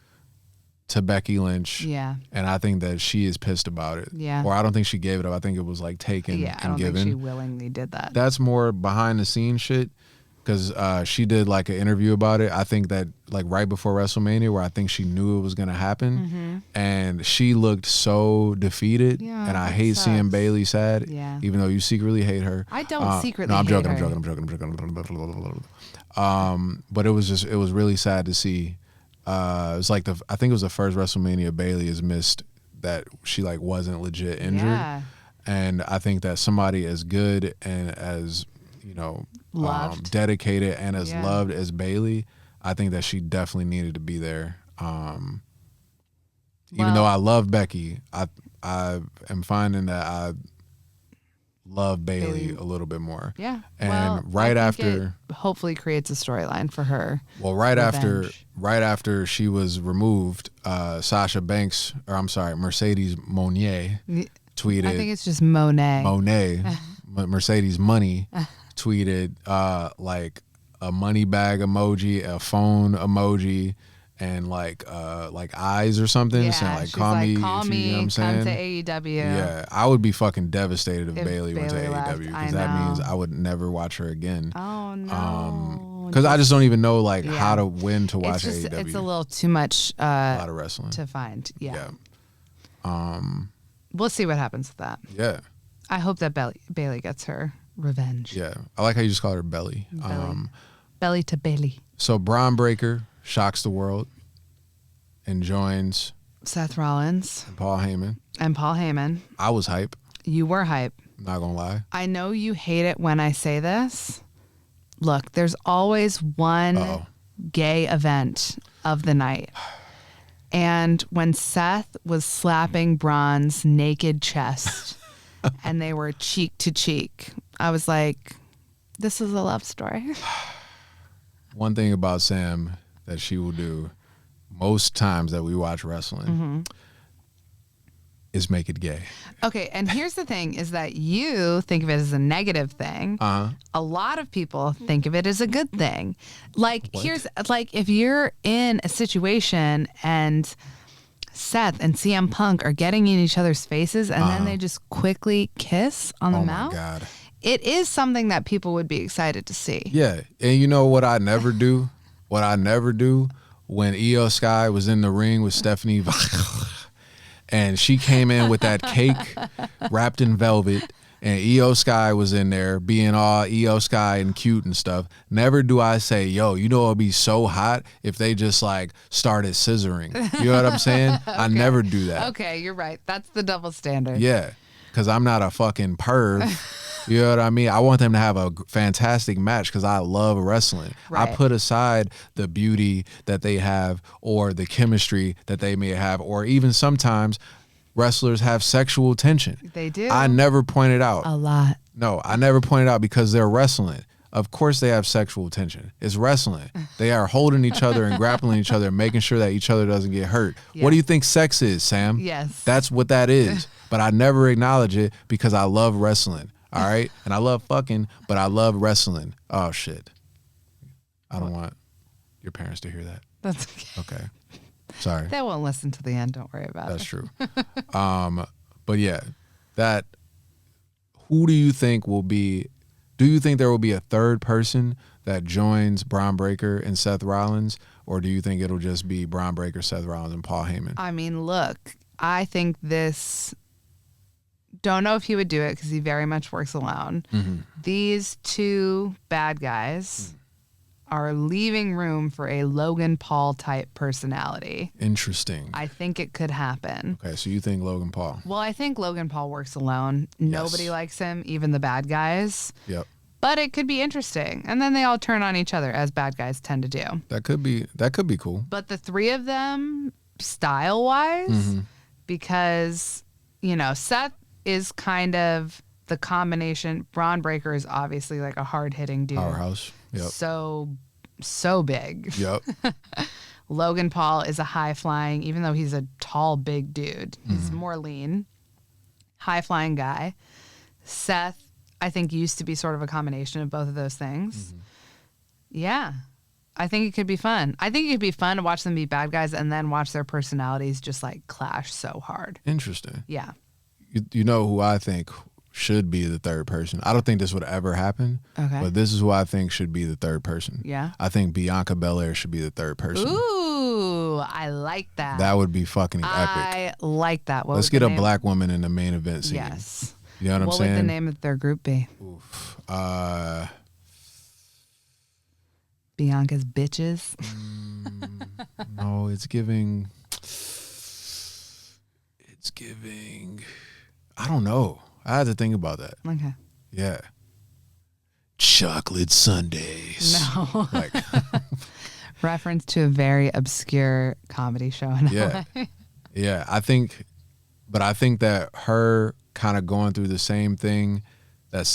to Becky Lynch. Yeah. And I think that she is pissed about it. Yeah. Or I don't think she gave it up. I think it was taken and given. I don't think she willingly did that. That's more behind the scenes shit. Because she did an interview about it. I think that right before WrestleMania, where I think she knew it was gonna happen, and she looked so defeated. Yeah, and I hate seeing Bayley sad. Yeah. Even though you secretly hate her. I don't secretly. No, I'm joking. Hate her. I'm joking. But it was really sad to see. It was I think it was the first WrestleMania Bayley has missed that she wasn't legit injured. Yeah. And I think that somebody as good and as dedicated and as loved as Bayley, I think that she definitely needed to be there. Even though I love Becky, I am finding that love Bailey a little bit more. Yeah. And well, right I think after, it hopefully creates a storyline for her. well, Revenge. right after she was removed, Sasha Banks, or I'm sorry, Mercedes Monet tweeted. I think it's just Monet. Mercedes Money tweeted like a money bag emoji, a phone emoji, and like eyes or something. Yeah, saying like she's call like, me, call if me, you know what I'm saying. come to AEW. Yeah, I would be fucking devastated if Bailey went to Bayley left. AEW I because that means know. I would never watch her again. Oh no. Because I just don't even know like Yeah. how to when to watch it's just, AEW. It's a little too much a lot of wrestling to find. Yeah. Yeah. We'll see what happens with that. Yeah. I hope that Bailey gets her revenge. Yeah. I like how you just call her Belly. Belly to Bailey. So Braun Breaker shocks the world and joins Seth Rollins Paul Heyman. and Paul Heyman. I was hype. You were hype. Not gonna lie. I know you hate it when I say this. Look, there's always one gay event of the night. And when Seth was slapping Braun's naked chest and they were cheek to cheek, I was like, this is a love story. One thing about Sam that she will do most times that we watch wrestling is make it gay. Okay, and here's the thing is that you think of it as a negative thing. A lot of people think of it as a good thing. Like here's like if you're in a situation and Seth and CM Punk are getting in each other's faces and then they just quickly kiss on the mouth. Oh my God. It is something that people would be excited to see. Yeah. And you know what I never do? What I never do when Io Sky was in the ring with Stephanie and she came in with that cake wrapped in velvet and Io Sky was in there being all Io Sky and cute and stuff. Never do I say, yo, you know it'd be so hot if they just like started scissoring. You know what I'm saying? I never do that. Okay, you're right. That's the double standard. Yeah. Because I'm not a fucking perv. You know what I mean? I want them to have a fantastic match because I love wrestling. Right. I put aside the beauty that they have or the chemistry that they may have, or even sometimes wrestlers have sexual tension. They do. I never pointed out. A lot. No, I never pointed out because they're wrestling. Of course they have sexual tension. It's wrestling. They are holding each other and grappling each other and making sure that each other doesn't get hurt. Yeah. What do you think sex is, Sam? Yes. That's what that is. But I never acknowledge it because I love wrestling. All right? And I love fucking, but I love wrestling. Oh, shit. I don't want your parents to hear that. That's okay. Okay. Sorry. They won't listen to the end. Don't worry about That's it. true. But yeah, that, who do you think will be, do you think there will be a third person that joins Braun Breaker and Seth Rollins? Or do you think it'll just be Braun Breaker, Seth Rollins, and Paul Heyman? I mean, look, I think this, don't know if he would do it because he very much works alone. These two bad guys are leaving room for a Logan Paul type personality. Interesting. I think it could happen. Okay, so you think Logan Paul? Well, I think Logan Paul works alone. Nobody likes him, even the bad guys. Yep. But it could be interesting. And then they all turn on each other, as bad guys tend to do. That could be cool. But the three of them, style-wise, because, you know, Seth is kind of the combination. Braun Breaker is obviously like a hard-hitting dude. Powerhouse. Yep. So big. Yep. Logan Paul is a high-flying, even though he's a tall, big dude. He's more lean. High-flying guy. Seth, I think, used to be sort of a combination of both of those things. Yeah. I think it could be fun. I think it could be fun to watch them be bad guys and then watch their personalities just like clash so hard. Interesting. Yeah. You know who I think should be the third person? I don't think this would ever happen. Okay. But this is who I think should be the third person. Yeah. I think Bianca Belair should be the third person. Ooh, I like that. That would be fucking epic. I like that. What Let's would get the a name- black woman in the main event scene. Yes. You know what I'm saying? What would the name of their group be? Oof. Bianca's Bitches. No, it's giving. I don't know. I had to think about that. Okay. Yeah. Chocolate Sundays. No. Like, Reference to a very obscure comedy show in yeah. LA. Yeah. I think that her kind of going through the same thing that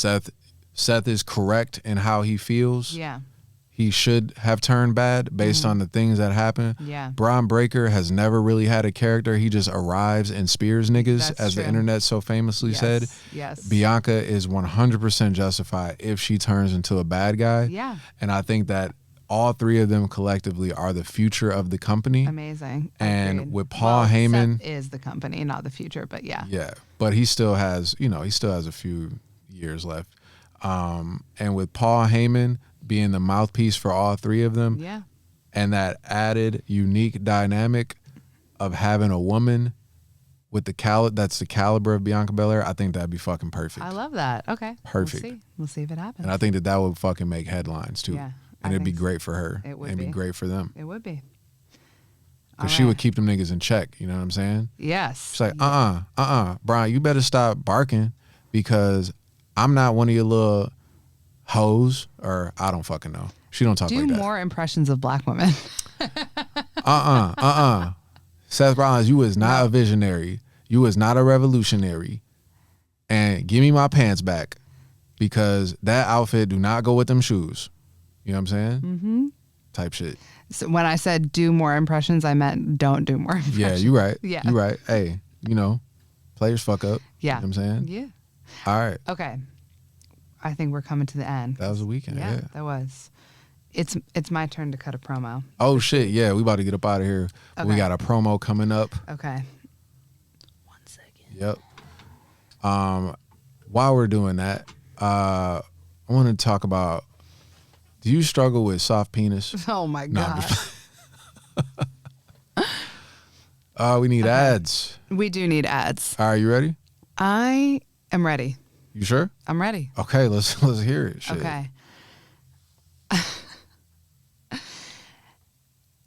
Seth is correct in how he feels. Yeah. He should have turned bad based on the things that happen. Yeah. Braun Breaker has never really had a character. He just arrives and spears niggas, That's as true. the internet so famously said. Yes. Bianca is 100% justified if she turns into a bad guy. Yeah. And I think that all three of them collectively are the future of the company. Amazing. And Agreed. with Paul Heyman, Seth is the company, not the future, but yeah. yeah, but he still has a few years left. And with Paul Heyman being the mouthpiece for all three of them, Yeah. and that added unique dynamic of having a woman with that's the caliber of Bianca Belair, I think that'd be fucking perfect. I love that. Okay. Perfect. We'll see if it happens. And I think that would fucking make headlines too. Yeah, and I it'd be think so. great for her. It would It'd be be. great for them. It would be. Because she would keep them niggas in check. You know what I'm saying? Yes. She's like, Brian, you better stop barking because I'm not one of your little hoes, or I don't fucking know. She don't talk Do like that. more impressions of black women. Seth Rollins, you was not a visionary. You was not a revolutionary. And give me my pants back because that outfit do not go with them shoes. You know what I'm saying? Mm-hmm. Type shit. So when I said do more impressions, I meant don't do more impressions. Yeah, you right. Yeah. You right. Hey, players fuck up. Yeah. You know what I'm saying? Yeah. All right. Okay. I think we're coming to the end. That was the weekend. Yeah. That was. It's my turn to cut a promo. Oh shit! Yeah, we about to get up out of here. Okay. We got a promo coming up. Okay. 1 second. Yep. While we're doing that, I want to talk about. Do you struggle with soft penis? Oh my No, I'm God. We need ads. We do need ads. Are you ready? I am ready. You sure? I'm ready. Okay, let's hear it. Shit. Okay.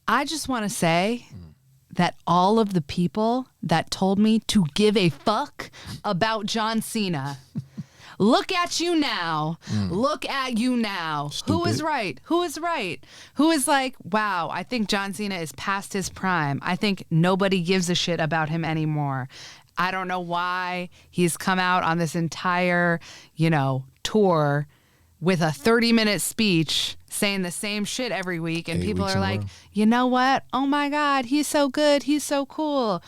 I just want to say that all of the people that told me to give a fuck about John Cena, look at you now. Look at you now. Who is Stupid. right? Who is right? Who is like, wow, I think John Cena is past his prime. I think nobody gives a shit about him anymore. I don't know why he's come out on this entire, tour with a 30-minute speech saying the same shit every week. And 8 people weeks are in a like, row. you know what? Oh my God, he's so good. He's so cool.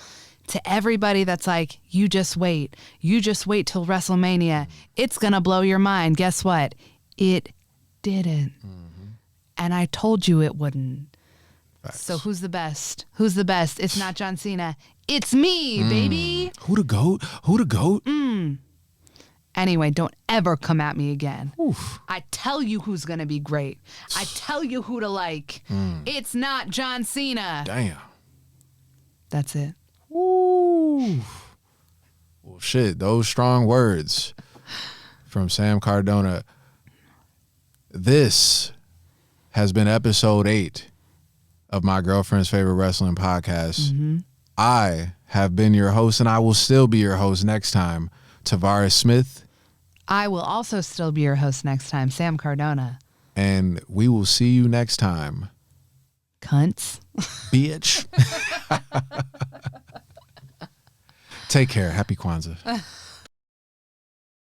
To everybody that's like, you just wait. You just wait till WrestleMania. It's going to blow your mind. Guess what? It didn't. And I told you it wouldn't. Facts. So who's the best? Who's the best? It's not John Cena. It's me, baby. Who the goat? Who the goat? Anyway, don't ever come at me again. Oof. I tell you who's going to be great. I tell you who to like. It's not John Cena. Damn. That's it. Ooh. Well, shit. Those strong words from Sam Cardona. This has been episode 8 of My Girlfriend's Favorite Wrestling Podcast. I have been your host, and I will still be your host next time, Tavaris Smith. I will also still be your host next time, Sam Cardona. And we will see you next time, Cunts. bitch. Take care. Happy Kwanzaa.